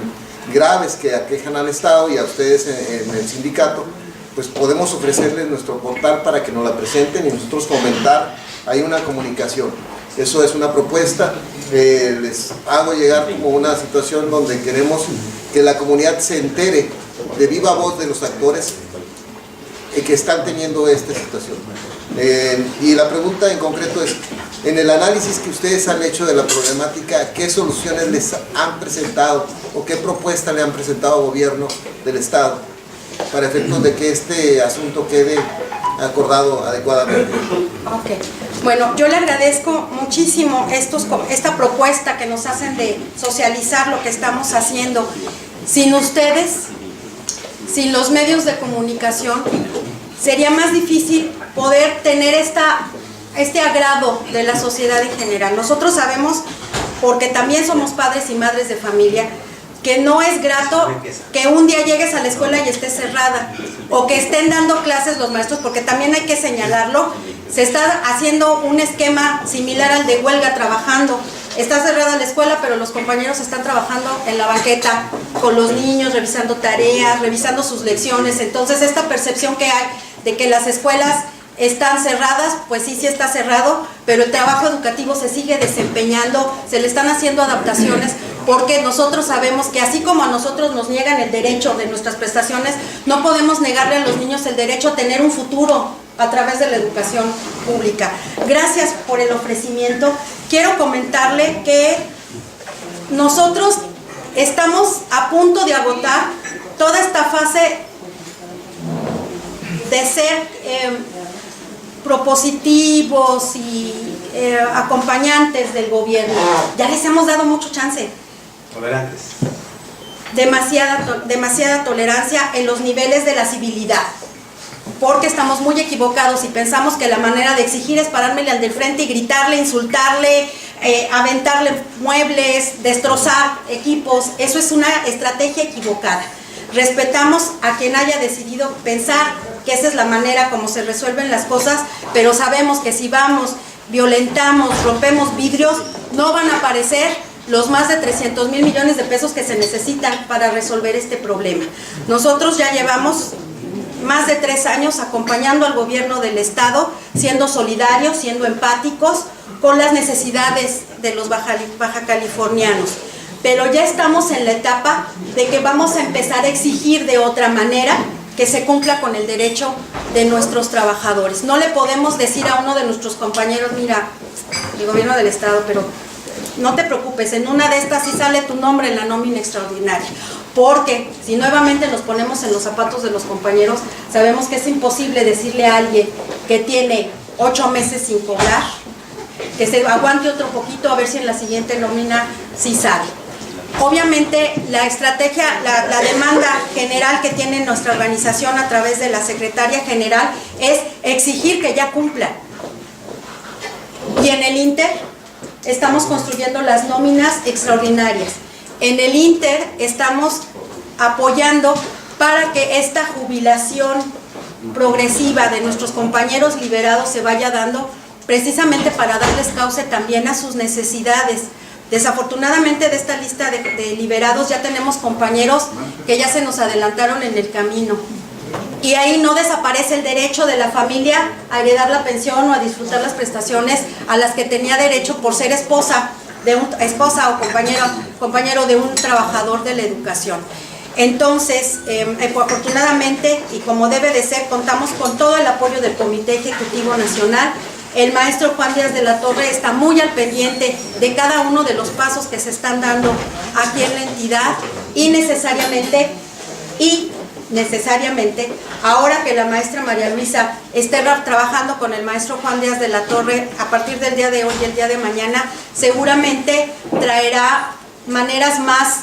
graves que aquejan al Estado y a ustedes en el sindicato, pues podemos ofrecerles nuestro portal para que nos la presenten y nosotros comentar. Hay una comunicación, eso es una propuesta. Les hago llegar como una situación donde queremos que la comunidad se entere de viva voz de los actores que están teniendo esta situación. Y la pregunta en concreto es, en el análisis que ustedes han hecho de la problemática, ¿qué soluciones les han presentado o qué propuesta le han presentado al gobierno del Estado para efectos de que este asunto quede acordado adecuadamente? Ok, bueno, yo le agradezco muchísimo esta propuesta que nos hacen de socializar lo que estamos haciendo. Sin ustedes, sin los medios de comunicación, sería más difícil poder tener este agrado de la sociedad en general. Nosotros sabemos, porque también somos padres y madres de familia, que no es grato que un día llegues a la escuela y esté cerrada, o que estén dando clases los maestros, porque también hay que señalarlo, se está haciendo un esquema similar al de huelga trabajando. Está cerrada la escuela, pero los compañeros están trabajando en la banqueta con los niños, revisando tareas, revisando sus lecciones. Entonces, esta percepción que hay de que las escuelas están cerradas, pues sí está cerrado, pero el trabajo educativo se sigue desempeñando, se le están haciendo adaptaciones, porque nosotros sabemos que así como a nosotros nos niegan el derecho de nuestras prestaciones, no podemos negarle a los niños el derecho a tener un futuro a través de la educación pública. Gracias por el ofrecimiento. Quiero comentarle que nosotros estamos a punto de agotar toda esta fase de ser propositivos y acompañantes del gobierno. Ya les hemos dado mucho chance. Tolerantes. Demasiada tolerancia en los niveles de la civilidad, porque estamos muy equivocados y pensamos que la manera de exigir es parármele al del frente y gritarle, insultarle, aventarle muebles, destrozar equipos. Eso es una estrategia equivocada. Respetamos a quien haya decidido pensar que esa es la manera como se resuelven las cosas, pero sabemos que si vamos, violentamos, rompemos vidrios, no van a aparecer los más de 300,000 millones de pesos que se necesitan para resolver este problema. Nosotros ya llevamos más de 3 años acompañando al gobierno del estado, siendo solidarios, siendo empáticos con las necesidades de los baja californianos. Pero ya estamos en la etapa de que vamos a empezar a exigir de otra manera que se cumpla con el derecho de nuestros trabajadores. No le podemos decir a uno de nuestros compañeros, mira, el gobierno del estado, pero no te preocupes, en una de estas sí sale tu nombre en la nómina extraordinaria. Porque si nuevamente nos ponemos en los zapatos de los compañeros, sabemos que es imposible decirle a alguien que tiene 8 meses sin cobrar, que se aguante otro poquito a ver si en la siguiente nómina sí sale. Obviamente la estrategia, la demanda general que tiene nuestra organización a través de la secretaria general es exigir que ya cumplan. Y en el Inter estamos construyendo las nóminas extraordinarias. En el Inter estamos apoyando para que esta jubilación progresiva de nuestros compañeros liberados se vaya dando, precisamente para darles cauce también a sus necesidades. Desafortunadamente de esta lista de liberados ya tenemos compañeros que ya se nos adelantaron en el camino. Y ahí no desaparece el derecho de la familia a heredar la pensión o a disfrutar las prestaciones a las que tenía derecho por ser esposa o compañero de un trabajador de la educación. Entonces, afortunadamente, y como debe de ser, contamos con todo el apoyo del Comité Ejecutivo Nacional. El maestro Juan Díaz de la Torre está muy al pendiente de cada uno de los pasos que se están dando aquí en la entidad y necesariamente, ahora que la maestra María Luisa esté trabajando con el maestro Juan Díaz de la Torre, a partir del día de hoy y el día de mañana, seguramente traerá maneras más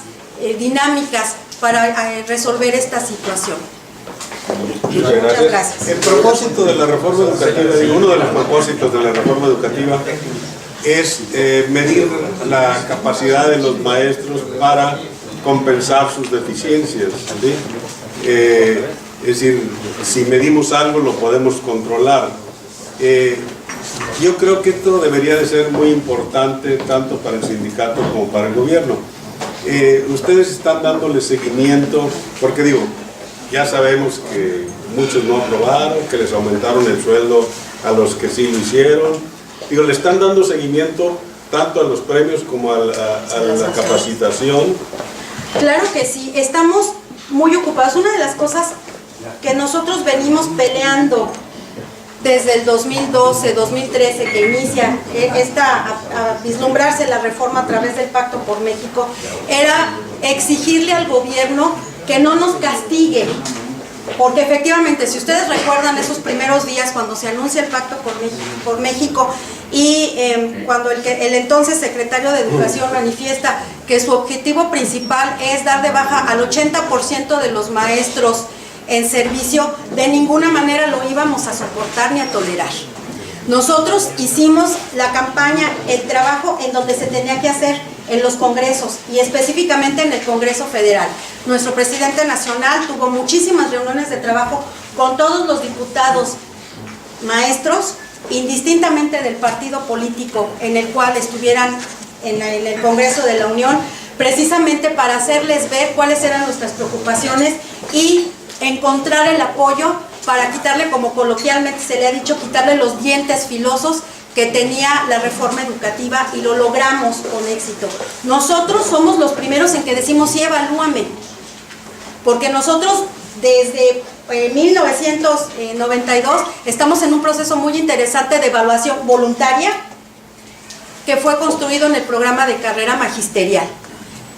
dinámicas para resolver esta situación. Muchas gracias. El propósito de la reforma educativa, uno de los propósitos de la reforma educativa es medir la capacidad de los maestros para compensar sus deficiencias, ¿sí? Es decir, si medimos algo lo podemos controlar. Yo creo que esto debería de ser muy importante tanto para el sindicato como para el gobierno. Ustedes están dándole seguimiento, porque digo, ya sabemos que muchos no aprobaron, que les aumentaron el sueldo a los que sí lo hicieron. Digo, le están dando seguimiento tanto a los premios como a la capacitación. Claro que sí, estamos muy ocupados. Una de las cosas que nosotros venimos peleando desde el 2012, 2013, que inicia a vislumbrarse la reforma a través del Pacto por México, era exigirle al gobierno que no nos castigue, porque efectivamente, si ustedes recuerdan esos primeros días cuando se anuncia el Pacto por México y cuando el entonces secretario de Educación manifiesta que su objetivo principal es dar de baja al 80% de los maestros en servicio, de ninguna manera lo íbamos a soportar ni a tolerar. Nosotros hicimos la campaña, el trabajo en donde se tenía que hacer, en los congresos y específicamente en el Congreso Federal. Nuestro presidente nacional tuvo muchísimas reuniones de trabajo con todos los diputados maestros, indistintamente del partido político en el cual estuvieran en el Congreso de la Unión, precisamente para hacerles ver cuáles eran nuestras preocupaciones y encontrar el apoyo para quitarle, como coloquialmente se le ha dicho, quitarle los dientes filosos que tenía la reforma educativa, y lo logramos con éxito. Nosotros somos los primeros en que decimos, sí, evalúame, porque nosotros desde 1992 estamos en un proceso muy interesante de evaluación voluntaria que fue construido en el programa de carrera magisterial.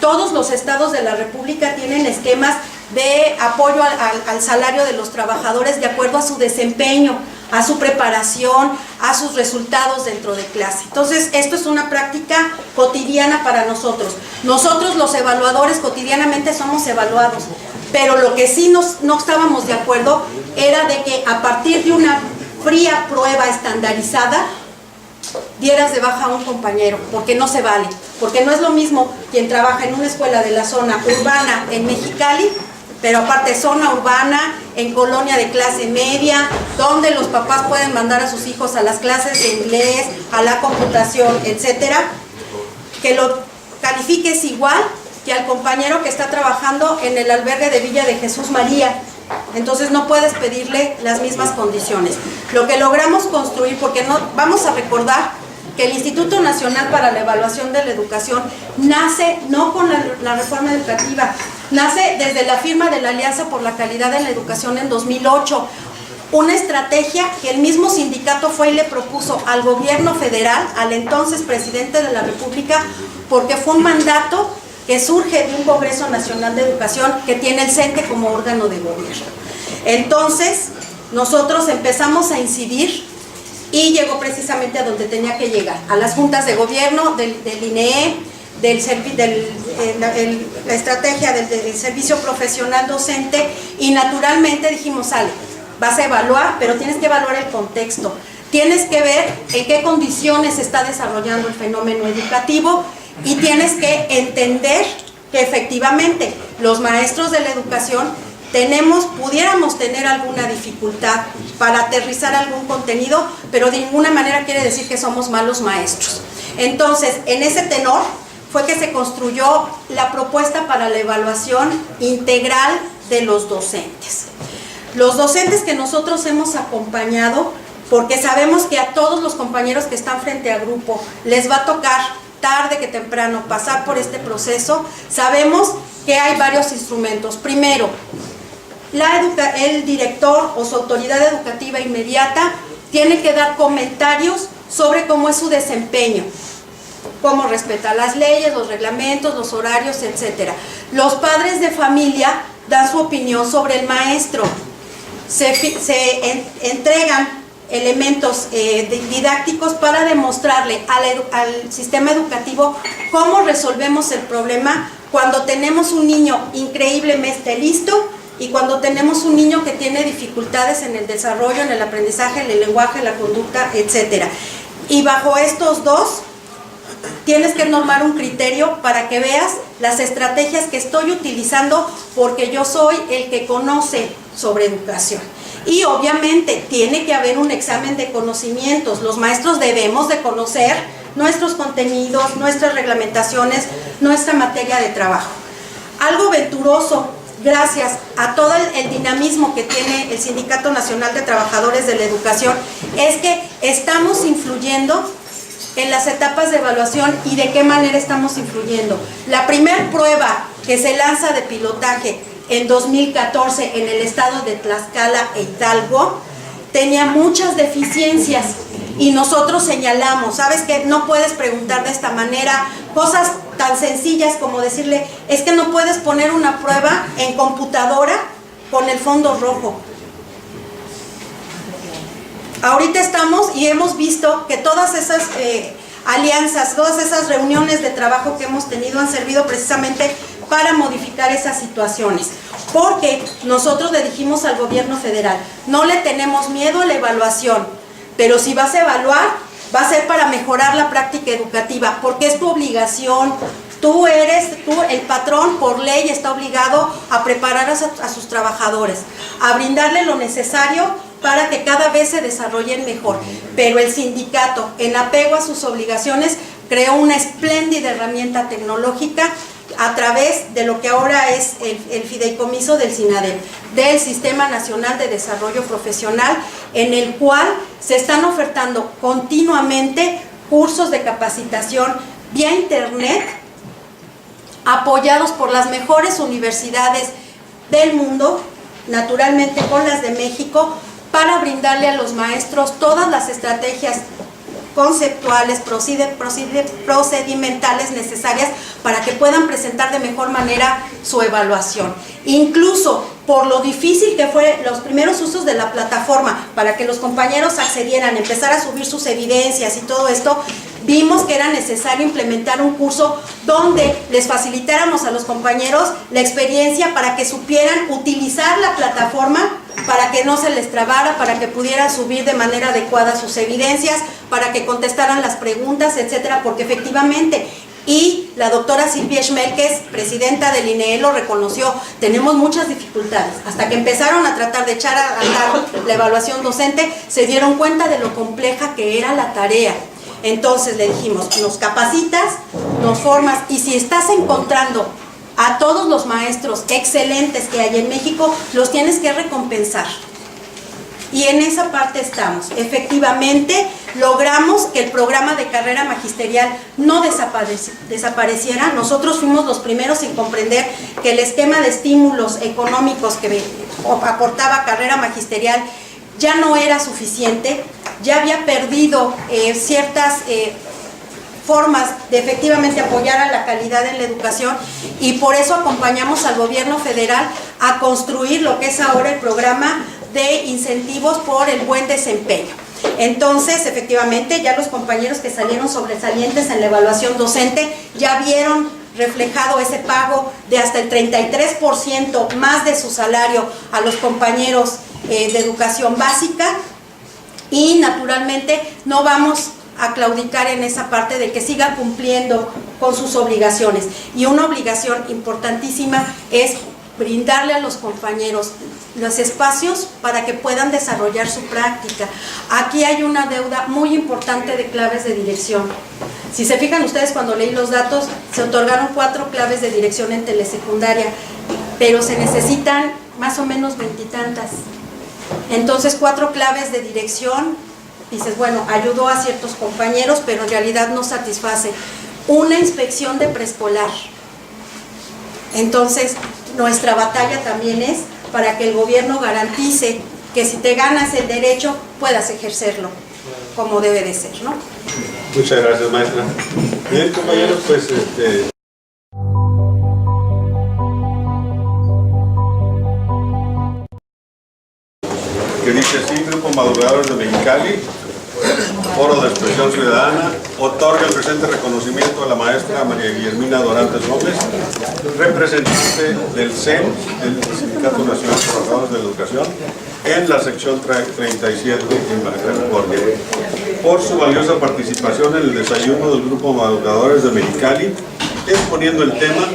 Todos los estados de la República tienen esquemas de apoyo al salario de los trabajadores de acuerdo a su desempeño, a su preparación, a sus resultados dentro de clase. Entonces, esto es una práctica cotidiana para nosotros. Nosotros los evaluadores cotidianamente somos evaluados, pero lo que sí no estábamos de acuerdo era de que a partir de una fría prueba estandarizada dieras de baja a un compañero, porque no se vale, porque no es lo mismo quien trabaja en una escuela de la zona urbana en Mexicali, pero aparte zona urbana, en colonia de clase media, donde los papás pueden mandar a sus hijos a las clases de inglés, a la computación, etcétera, que lo califiques igual que al compañero que está trabajando en el albergue de Villa de Jesús María. Entonces no puedes pedirle las mismas condiciones. Lo que logramos construir, porque no vamos a recordar que el Instituto Nacional para la Evaluación de la Educación nace no con la reforma educativa, nace desde la firma de la Alianza por la Calidad en la Educación en 2008, una estrategia que el mismo sindicato fue y le propuso al gobierno federal, al entonces presidente de la República, porque fue un mandato que surge de un Congreso Nacional de Educación que tiene el CENTE como órgano de gobierno. Entonces, nosotros empezamos a incidir y llegó precisamente a donde tenía que llegar, a las juntas de gobierno, del INEE, la estrategia del servicio profesional docente, y naturalmente dijimos, sale, vas a evaluar, pero tienes que evaluar el contexto, tienes que ver en qué condiciones se está desarrollando el fenómeno educativo y tienes que entender que efectivamente los maestros de la educación pudiéramos tener alguna dificultad para aterrizar algún contenido, pero de ninguna manera quiere decir que somos malos maestros. Entonces, en ese tenor fue que se construyó la propuesta para la evaluación integral de los docentes. Los docentes que nosotros hemos acompañado, porque sabemos que a todos los compañeros que están frente a grupo les va a tocar tarde que temprano pasar por este proceso, sabemos que hay varios instrumentos. Primero, el director o su autoridad educativa inmediata tiene que dar comentarios sobre cómo es su desempeño, cómo respeta las leyes, los reglamentos, los horarios, etc. Los padres de familia dan su opinión sobre el maestro, se entregan elementos didácticos para demostrarle al sistema educativo cómo resolvemos el problema cuando tenemos un niño increíblemente listo y cuando tenemos un niño que tiene dificultades en el desarrollo, en el aprendizaje, en el lenguaje, en la conducta, etc. Y bajo estos dos, tienes que normar un criterio para que veas las estrategias que estoy utilizando, porque yo soy el que conoce sobre educación. Y obviamente tiene que haber un examen de conocimientos. Los maestros debemos de conocer nuestros contenidos, nuestras reglamentaciones, nuestra materia de trabajo. Algo venturoso, gracias a todo el dinamismo que tiene el Sindicato Nacional de Trabajadores de la Educación, es que estamos influyendo en las etapas de evaluación. ¿Y de qué manera estamos influyendo? La primera prueba que se lanza de pilotaje en 2014 en el estado de Tlaxcala e Hidalgo tenía muchas deficiencias y nosotros señalamos, ¿sabes qué? No puedes preguntar de esta manera, cosas tan sencillas como decirle, es que no puedes poner una prueba en computadora con el fondo rojo. Ahorita estamos y hemos visto que todas esas alianzas, todas esas reuniones de trabajo que hemos tenido han servido precisamente para modificar esas situaciones, porque nosotros le dijimos al gobierno federal, no le tenemos miedo a la evaluación, pero si vas a evaluar, va a ser para mejorar la práctica educativa, porque es tu obligación. Tú, el patrón, por ley, está obligado a preparar a sus trabajadores, a brindarle lo necesario para que cada vez se desarrollen mejor. Pero el sindicato, en apego a sus obligaciones, creó una espléndida herramienta tecnológica a través de lo que ahora es el fideicomiso del SINADEP, del Sistema Nacional de Desarrollo Profesional, en el cual se están ofertando continuamente cursos de capacitación vía internet, apoyados por las mejores universidades del mundo, naturalmente con las de México, para brindarle a los maestros todas las estrategias conceptuales, procedimentales necesarias para que puedan presentar de mejor manera su evaluación. Incluso por lo difícil que fue los primeros usos de la plataforma para que los compañeros accedieran, empezar a subir sus evidencias y todo esto, vimos que era necesario implementar un curso donde les facilitáramos a los compañeros la experiencia para que supieran utilizar la plataforma, para que no se les trabara, para que pudieran subir de manera adecuada sus evidencias, para que contestaran las preguntas, etcétera, porque efectivamente, y la doctora Silvia Schmel, que es presidenta del INEE, lo reconoció, tenemos muchas dificultades. Hasta que empezaron a tratar de echar a andar la evaluación docente, se dieron cuenta de lo compleja que era la tarea. Entonces le dijimos, nos capacitas, nos formas, y si estás encontrando a todos los maestros excelentes que hay en México, los tienes que recompensar. Y en esa parte estamos. Efectivamente, logramos que el programa de carrera magisterial no desapareciera. Nosotros fuimos los primeros en comprender que el esquema de estímulos económicos que aportaba carrera magisterial ya no era suficiente, ya había perdido ciertas formas de efectivamente apoyar a la calidad en la educación, y por eso acompañamos al gobierno federal a construir lo que es ahora el programa de incentivos por el buen desempeño. Entonces, efectivamente, ya los compañeros que salieron sobresalientes en la evaluación docente ya vieron reflejado ese pago de hasta el 33% más de su salario a los compañeros de educación básica, y naturalmente no vamos a claudicar en esa parte de que siga cumpliendo con sus obligaciones. Y una obligación importantísima es brindarle a los compañeros los espacios para que puedan desarrollar su práctica. Aquí hay una deuda muy importante de claves de dirección. Si se fijan ustedes, cuando leí los datos, se otorgaron 4 claves de dirección en telesecundaria, pero se necesitan más o menos 20 y tantas. Entonces, 4 claves de dirección, dices, bueno, ayudó a ciertos compañeros, pero en realidad no satisface. Una inspección de preescolar. Entonces, nuestra batalla también es para que el gobierno garantice que si te ganas el derecho, puedas ejercerlo como debe de ser, ¿no? Muchas gracias, maestra. Bien, compañeros, pues que dice así: Grupo Madrugadores de Mexicali, Foro de Expresión Ciudadana, otorga el presente reconocimiento a la maestra María Guillermina Dorantes Gómez, representante del CEN, del Sindicato Nacional de Trabajadores de la Educación, en la sección 37 en Baja California, por su valiosa participación en el desayuno del Grupo Madrugadores de Mexicali, exponiendo el tema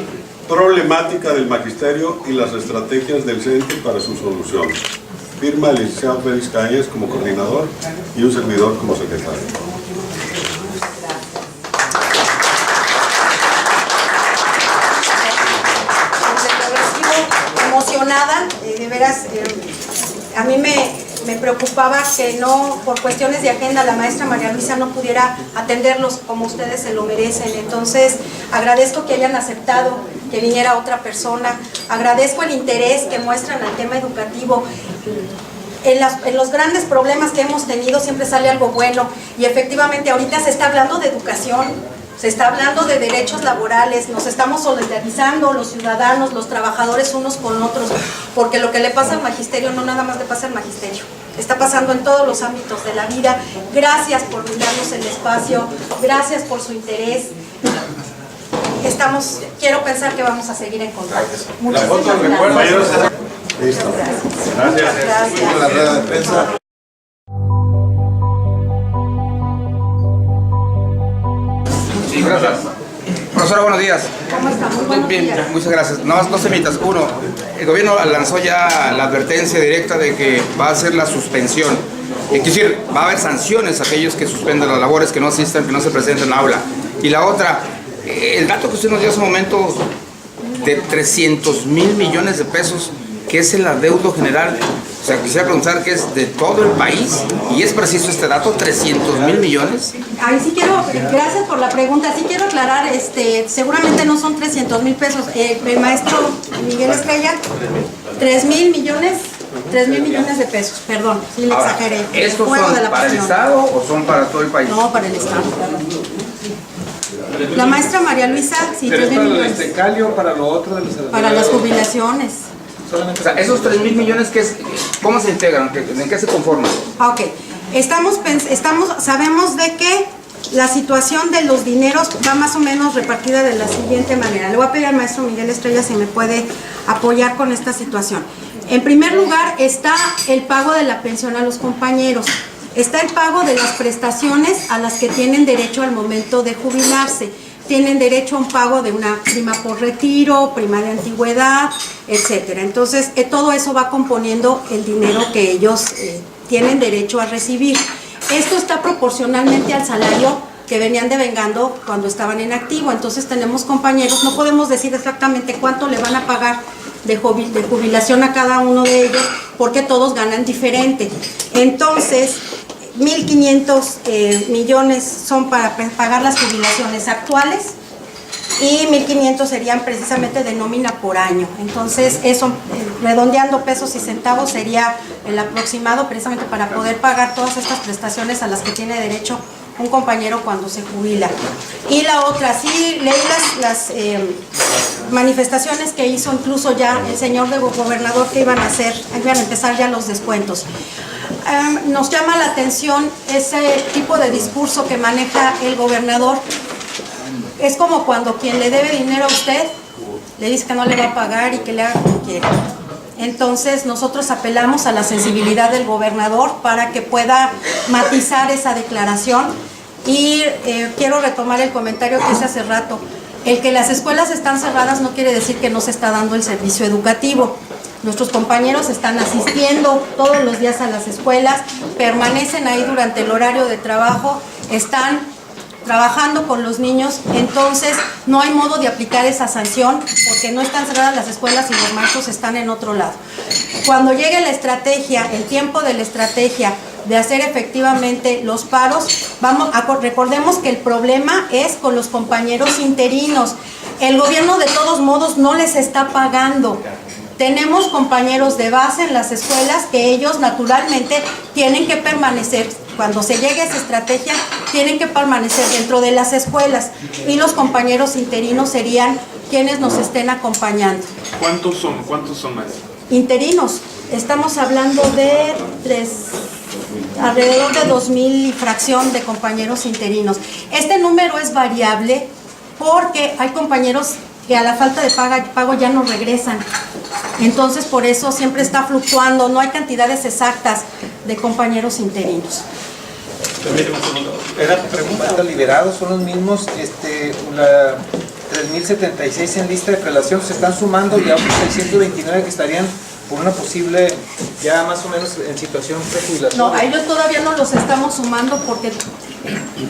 Problemática del Magisterio y las estrategias del CENTE para su solución. Firma el licenciado Félix Cañas como coordinador y un servidor como secretario. Emocionada, de veras, a mí me preocupaba que no, por cuestiones de agenda, la maestra María Luisa no pudiera atenderlos como ustedes se lo merecen. Entonces, agradezco que hayan aceptado que viniera otra persona, agradezco el interés que muestran al tema educativo. En los grandes problemas que hemos tenido siempre sale algo bueno, y efectivamente ahorita se está hablando de educación, se está hablando de derechos laborales, nos estamos solidarizando los ciudadanos, los trabajadores unos con otros, porque lo que le pasa al magisterio no nada más le pasa al magisterio, está pasando en todos los ámbitos de la vida. Gracias por brindarnos el espacio, gracias por su interés. Quiero pensar que vamos a seguir en contacto. Muchísimas gracias. Listo. Gracias. Gracias. La rueda de prensa. Sí, gracias. Profesora, buenos días. ¿Cómo está? Muy buenos Bien, días. muchas gracias. No, dos semitas. Uno, el gobierno lanzó ya la advertencia directa de que va a hacer la suspensión. Es decir, va a haber sanciones a aquellos que suspendan las labores, que no asistan, que no se presenten en aula. Y la otra, el dato que usted nos dio hace un momento de 300 mil millones de pesos, que es el adeudo general. O sea, quisiera preguntar que es de todo el país, y es preciso este dato, 300 mil millones. Ahí sí quiero, gracias por la pregunta, sí quiero aclarar, seguramente no son 300 mil pesos, el maestro Miguel Estrella, 3 mil millones 3,000 millones de pesos, perdón, sí le Ahora, exageré. ¿estos Fuera son de la para el pasión. Estado o son para todo el país? No, para el Estado. La maestra María Luisa, sí, ¿Pero es 3,000 para lo de millones. Estecali o para lo otro de los Para las jubilaciones. Solamente O sea, esos 3,000 millones, ¿cómo se integran? ¿En qué se conforman? Ok, sabemos de que la situación de los dineros va más o menos repartida de la siguiente manera. Le voy a pedir al maestro Miguel Estrella si me puede apoyar con esta situación. En primer lugar está el pago de la pensión a los compañeros. Está el pago de las prestaciones a las que tienen derecho al momento de jubilarse. Tienen derecho a un pago de una prima por retiro, prima de antigüedad, etcétera. Entonces, todo eso va componiendo el dinero que ellos tienen derecho a recibir. Esto está proporcionalmente al salario que venían devengando cuando estaban en activo. Entonces, tenemos compañeros, no podemos decir exactamente cuánto le van a pagar de jubilación a cada uno de ellos, porque todos ganan diferente. Entonces, 1.500 millones son para pagar las jubilaciones actuales y 1.500 serían precisamente de nómina por año. Entonces, eso, redondeando pesos y centavos, sería el aproximado precisamente para poder pagar todas estas prestaciones a las que tiene derecho un compañero cuando se jubila. Y la otra, sí, leí las manifestaciones que hizo incluso ya el señor gobernador que iban a empezar ya los descuentos. Nos llama la atención ese tipo de discurso que maneja el gobernador. Es como cuando quien le debe dinero a usted le dice que no le va a pagar y que le haga como quiera. Entonces nosotros apelamos a la sensibilidad del gobernador para que pueda matizar esa declaración y quiero retomar el comentario que hice hace rato. El que las escuelas están cerradas no quiere decir que no se está dando el servicio educativo. Nuestros compañeros están asistiendo todos los días a las escuelas, permanecen ahí durante el horario de trabajo, están trabajando con los niños, entonces no hay modo de aplicar esa sanción porque no están cerradas las escuelas y los maestros están en otro lado. Cuando llegue la estrategia, el tiempo de la estrategia de hacer efectivamente los paros, recordemos que el problema es con los compañeros interinos. El gobierno de todos modos no les está pagando. Tenemos compañeros de base en las escuelas que ellos naturalmente tienen que permanecer. Cuando se llegue a esa estrategia, tienen que permanecer dentro de las escuelas y los compañeros interinos serían quienes nos estén acompañando. ¿Cuántos son más? Interinos, estamos hablando de alrededor de 2,000 y fracción de compañeros interinos. Este número es variable porque hay compañeros que a la falta de pago ya no regresan. Entonces, por eso siempre está fluctuando, no hay cantidades exactas de compañeros interinos. Era pregunta, liberados son los mismos, 3.076 en lista de prelación, se están sumando ya otros 629 que estarían por una posible, ya más o menos en situación prejubilación. No, a ellos todavía no los estamos sumando porque,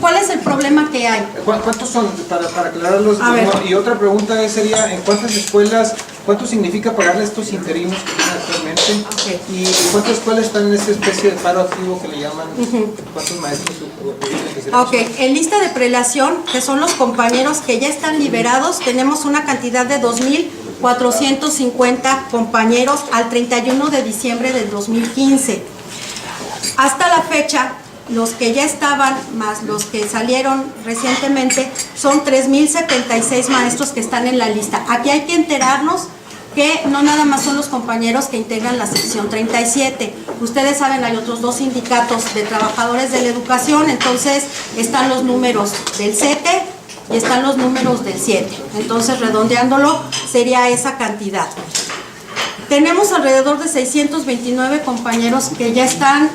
¿cuál es el problema que hay? ¿Cuántos son? Para aclararlos. Y otra pregunta sería, ¿en cuántas escuelas, cuánto significa pagarle a estos interinos que tienen actualmente? Okay. ¿Y cuántas escuelas están en esta especie de paro activo que le llaman? ¿Cuántos maestros? Ok, en lista de prelación, que son los compañeros que ya están liberados, tenemos una cantidad de 2,450 compañeros al 31 de diciembre del 2015. Hasta la fecha, los que ya estaban, más los que salieron recientemente, son 3,076 maestros que están en la lista. Aquí hay que enterarnos que no nada más son los compañeros que integran la sección 37. Ustedes saben, hay otros 2 sindicatos de trabajadores de la educación, entonces están los números del CETE y están los números del 7. Entonces, redondeándolo, sería esa cantidad. Tenemos alrededor de 629 compañeros que ya están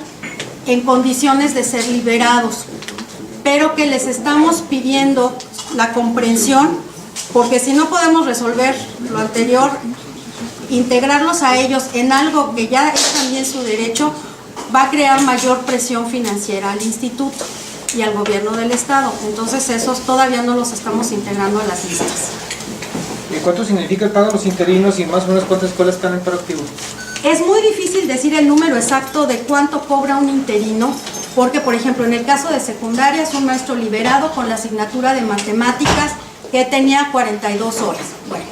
en condiciones de ser liberados, pero que les estamos pidiendo la comprensión, porque si no podemos resolver lo anterior, integrarlos a ellos en algo que ya es también su derecho, va a crear mayor presión financiera al instituto y al gobierno del estado. Entonces esos todavía no los estamos integrando a las listas. ¿Y cuánto significa el pago a los interinos y más o menos cuántas escuelas están en paro activo? Es muy difícil decir el número exacto de cuánto cobra un interino, porque por ejemplo en el caso de secundaria es un maestro liberado con la asignatura de matemáticas que tenía 42 horas. Bueno,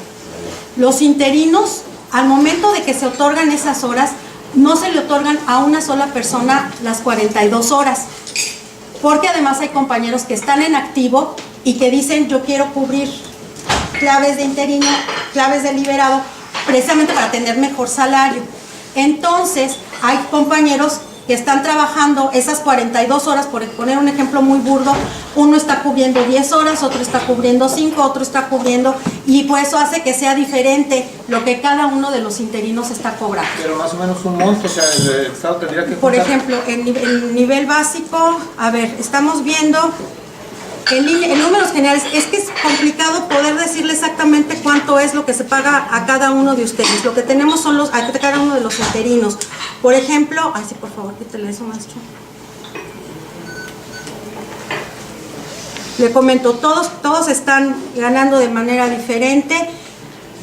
los interinos, al momento de que se otorgan esas horas, no se le otorgan a una sola persona las 42 horas, porque además hay compañeros que están en activo y que dicen yo quiero cubrir claves de interino, claves de liberado, precisamente para tener mejor salario. Entonces hay compañeros que están trabajando esas 42 horas, por poner un ejemplo muy burdo, uno está cubriendo 10 horas, otro está cubriendo 5, otro está cubriendo, y pues eso hace que sea diferente lo que cada uno de los interinos está cobrando. Pero más o menos un monto, o sea, el Estado tendría que... Por ejemplo, el nivel básico, a ver, estamos viendo en números generales, es que es complicado poder decirle exactamente cuánto es lo que se paga a cada uno de ustedes. Lo que tenemos son a cada uno de los interinos. Por ejemplo, ay sí, por favor, quítale eso, maestro. Le comento, todos están ganando de manera diferente.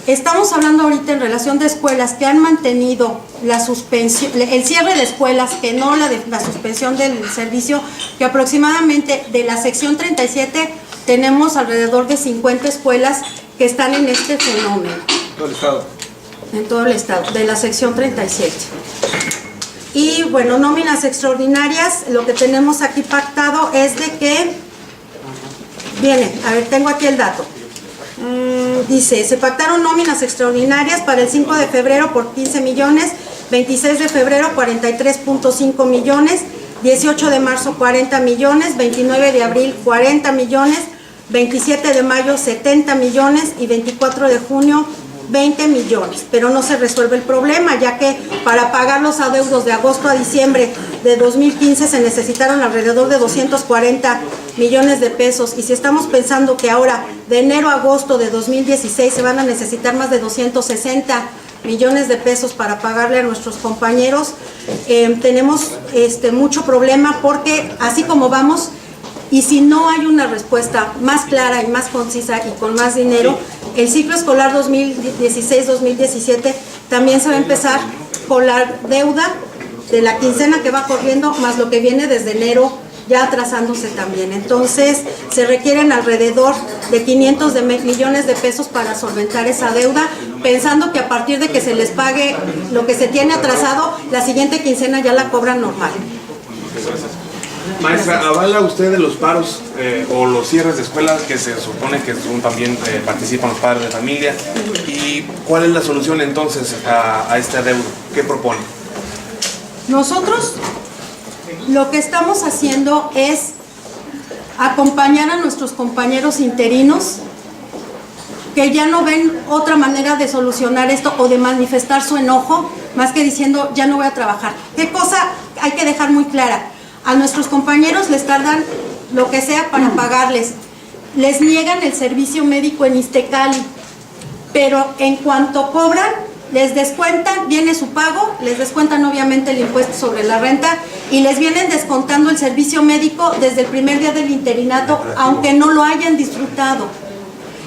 Estamos hablando ahorita en relación de escuelas que han mantenido la suspensión, el cierre de escuelas, que no la suspensión del servicio, que aproximadamente de la sección 37 tenemos alrededor de 50 escuelas que están en este fenómeno. Todo el Estado. En todo el Estado, de la sección 37. Y bueno, nóminas extraordinarias, lo que tenemos aquí pactado es de que, viene, a ver, tengo aquí el dato. Dice, se pactaron nóminas extraordinarias para el 5 de febrero por 15 millones, 26 de febrero 43.5 millones, 18 de marzo 40 millones, 29 de abril 40 millones, 27 de mayo 70 millones y 24 de junio 20 millones, pero no se resuelve el problema, ya que para pagar los adeudos de agosto a diciembre de 2015 se necesitaron alrededor de 240 millones de pesos, y si estamos pensando que ahora de enero a agosto de 2016 se van a necesitar más de 260 millones de pesos para pagarle a nuestros compañeros, tenemos mucho problema, porque así como vamos, y si no hay una respuesta más clara y más concisa y con más dinero, el ciclo escolar 2016-2017 también se va a empezar con la deuda de la quincena que va corriendo, más lo que viene desde enero ya atrasándose también. Entonces se requieren alrededor de 500 millones de pesos para solventar esa deuda, pensando que a partir de que se les pague lo que se tiene atrasado, la siguiente quincena ya la cobran normal. Maestra, ¿avala usted de los paros o los cierres de escuelas que se supone que también participan los padres de familia? ¿Y cuál es la solución entonces a este adeudo? ¿Qué propone? Nosotros lo que estamos haciendo es acompañar a nuestros compañeros interinos que ya no ven otra manera de solucionar esto o de manifestar su enojo, más que diciendo ya no voy a trabajar. ¿Qué cosa hay que dejar muy clara? A nuestros compañeros les tardan lo que sea para pagarles, les niegan el servicio médico en Iztecali, pero en cuanto cobran, les descuentan, viene su pago, les descuentan obviamente el impuesto sobre la renta y les vienen descontando el servicio médico desde el primer día del interinato, aunque no lo hayan disfrutado.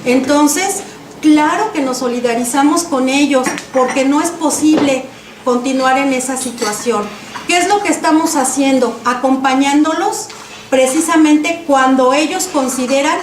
Entonces, claro que nos solidarizamos con ellos, porque no es posible continuar en esa situación. ¿Qué es lo que estamos haciendo? Acompañándolos precisamente cuando ellos consideran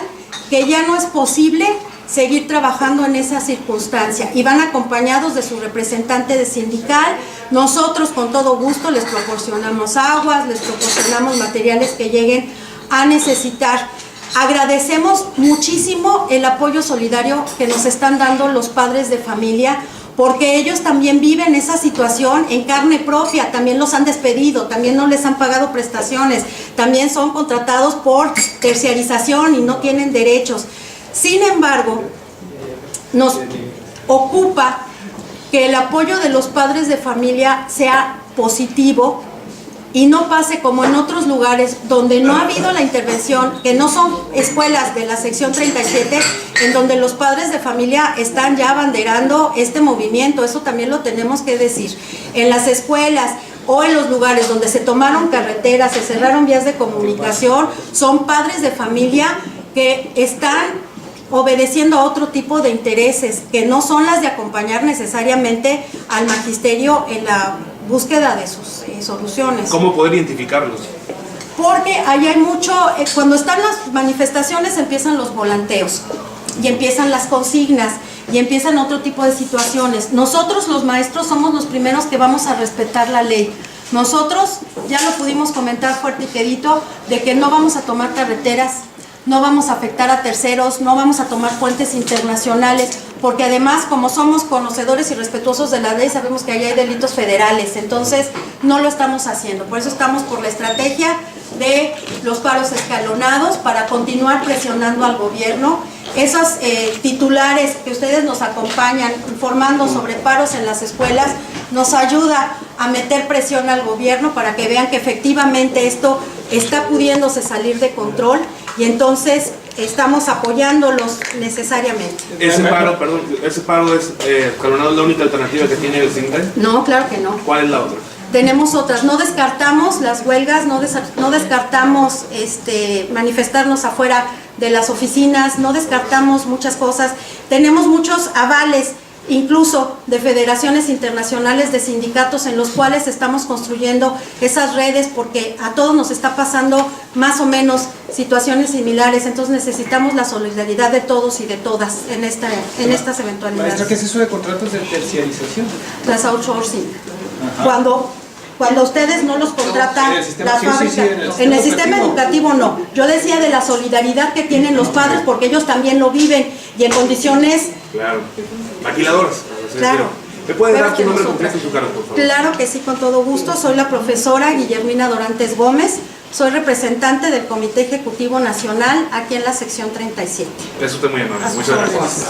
que ya no es posible seguir trabajando en esa circunstancia, y van acompañados de su representante de sindical. Nosotros con todo gusto les proporcionamos aguas, les proporcionamos materiales que lleguen a necesitar. Agradecemos muchísimo el apoyo solidario que nos están dando los padres de familia, porque ellos también viven esa situación en carne propia, también los han despedido, también no les han pagado prestaciones, también son contratados por terciarización y no tienen derechos. Sin embargo, nos ocupa que el apoyo de los padres de familia sea positivo y no pase como en otros lugares donde no ha habido la intervención, que no son escuelas de la sección 37, en donde los padres de familia están ya abanderando este movimiento. Eso también lo tenemos que decir. En las escuelas o en los lugares donde se tomaron carreteras, se cerraron vías de comunicación, son padres de familia que están obedeciendo a otro tipo de intereses, que no son las de acompañar necesariamente al magisterio en la búsqueda de sus soluciones. ¿Cómo poder identificarlos? Porque ahí hay mucho, cuando están las manifestaciones empiezan los volanteos y empiezan las consignas, y empiezan otro tipo de situaciones. Nosotros los maestros somos los primeros que vamos a respetar la ley. Nosotros ya lo pudimos comentar fuerte y quedito de que no vamos a tomar carreteras, no vamos a afectar a terceros, no vamos a tomar puentes internacionales, porque además, como somos conocedores y respetuosos de la ley, sabemos que ahí hay delitos federales, entonces no lo estamos haciendo. Por eso estamos por la estrategia de los paros escalonados para continuar presionando al gobierno. Esos titulares que ustedes nos acompañan informando sobre paros en las escuelas nos ayuda a meter presión al gobierno para que vean que efectivamente esto está pudiéndose salir de control y entonces estamos apoyándolos necesariamente. Ese paro es escalonado, ¿es la única alternativa que tiene el CINTE? No, claro que no. ¿Cuál es la otra? Tenemos otras, no descartamos las huelgas, no descartamos manifestarnos afuera de las oficinas, no descartamos muchas cosas. Tenemos muchos avales, incluso de federaciones internacionales de sindicatos en los cuales estamos construyendo esas redes porque a todos nos está pasando más o menos situaciones similares, entonces necesitamos la solidaridad de todos y de todas en estas eventualidades. Maestra, ¿qué es eso de contratos de terciarización? Las outsourcing. Cuando ustedes no los contratan, la fábrica, en el sistema educativo no. Yo decía de la solidaridad que tienen los padres porque ellos también lo viven y en condiciones... Claro. Maquiladoras. Claro. ¿Me puede dar tu nombre completo y su cargo, por favor? Claro que sí, con todo gusto. Soy la profesora Guillermina Dorantes Gómez. Soy representante del Comité Ejecutivo Nacional aquí en la sección 37. Eso está muy amable. Muchas gracias.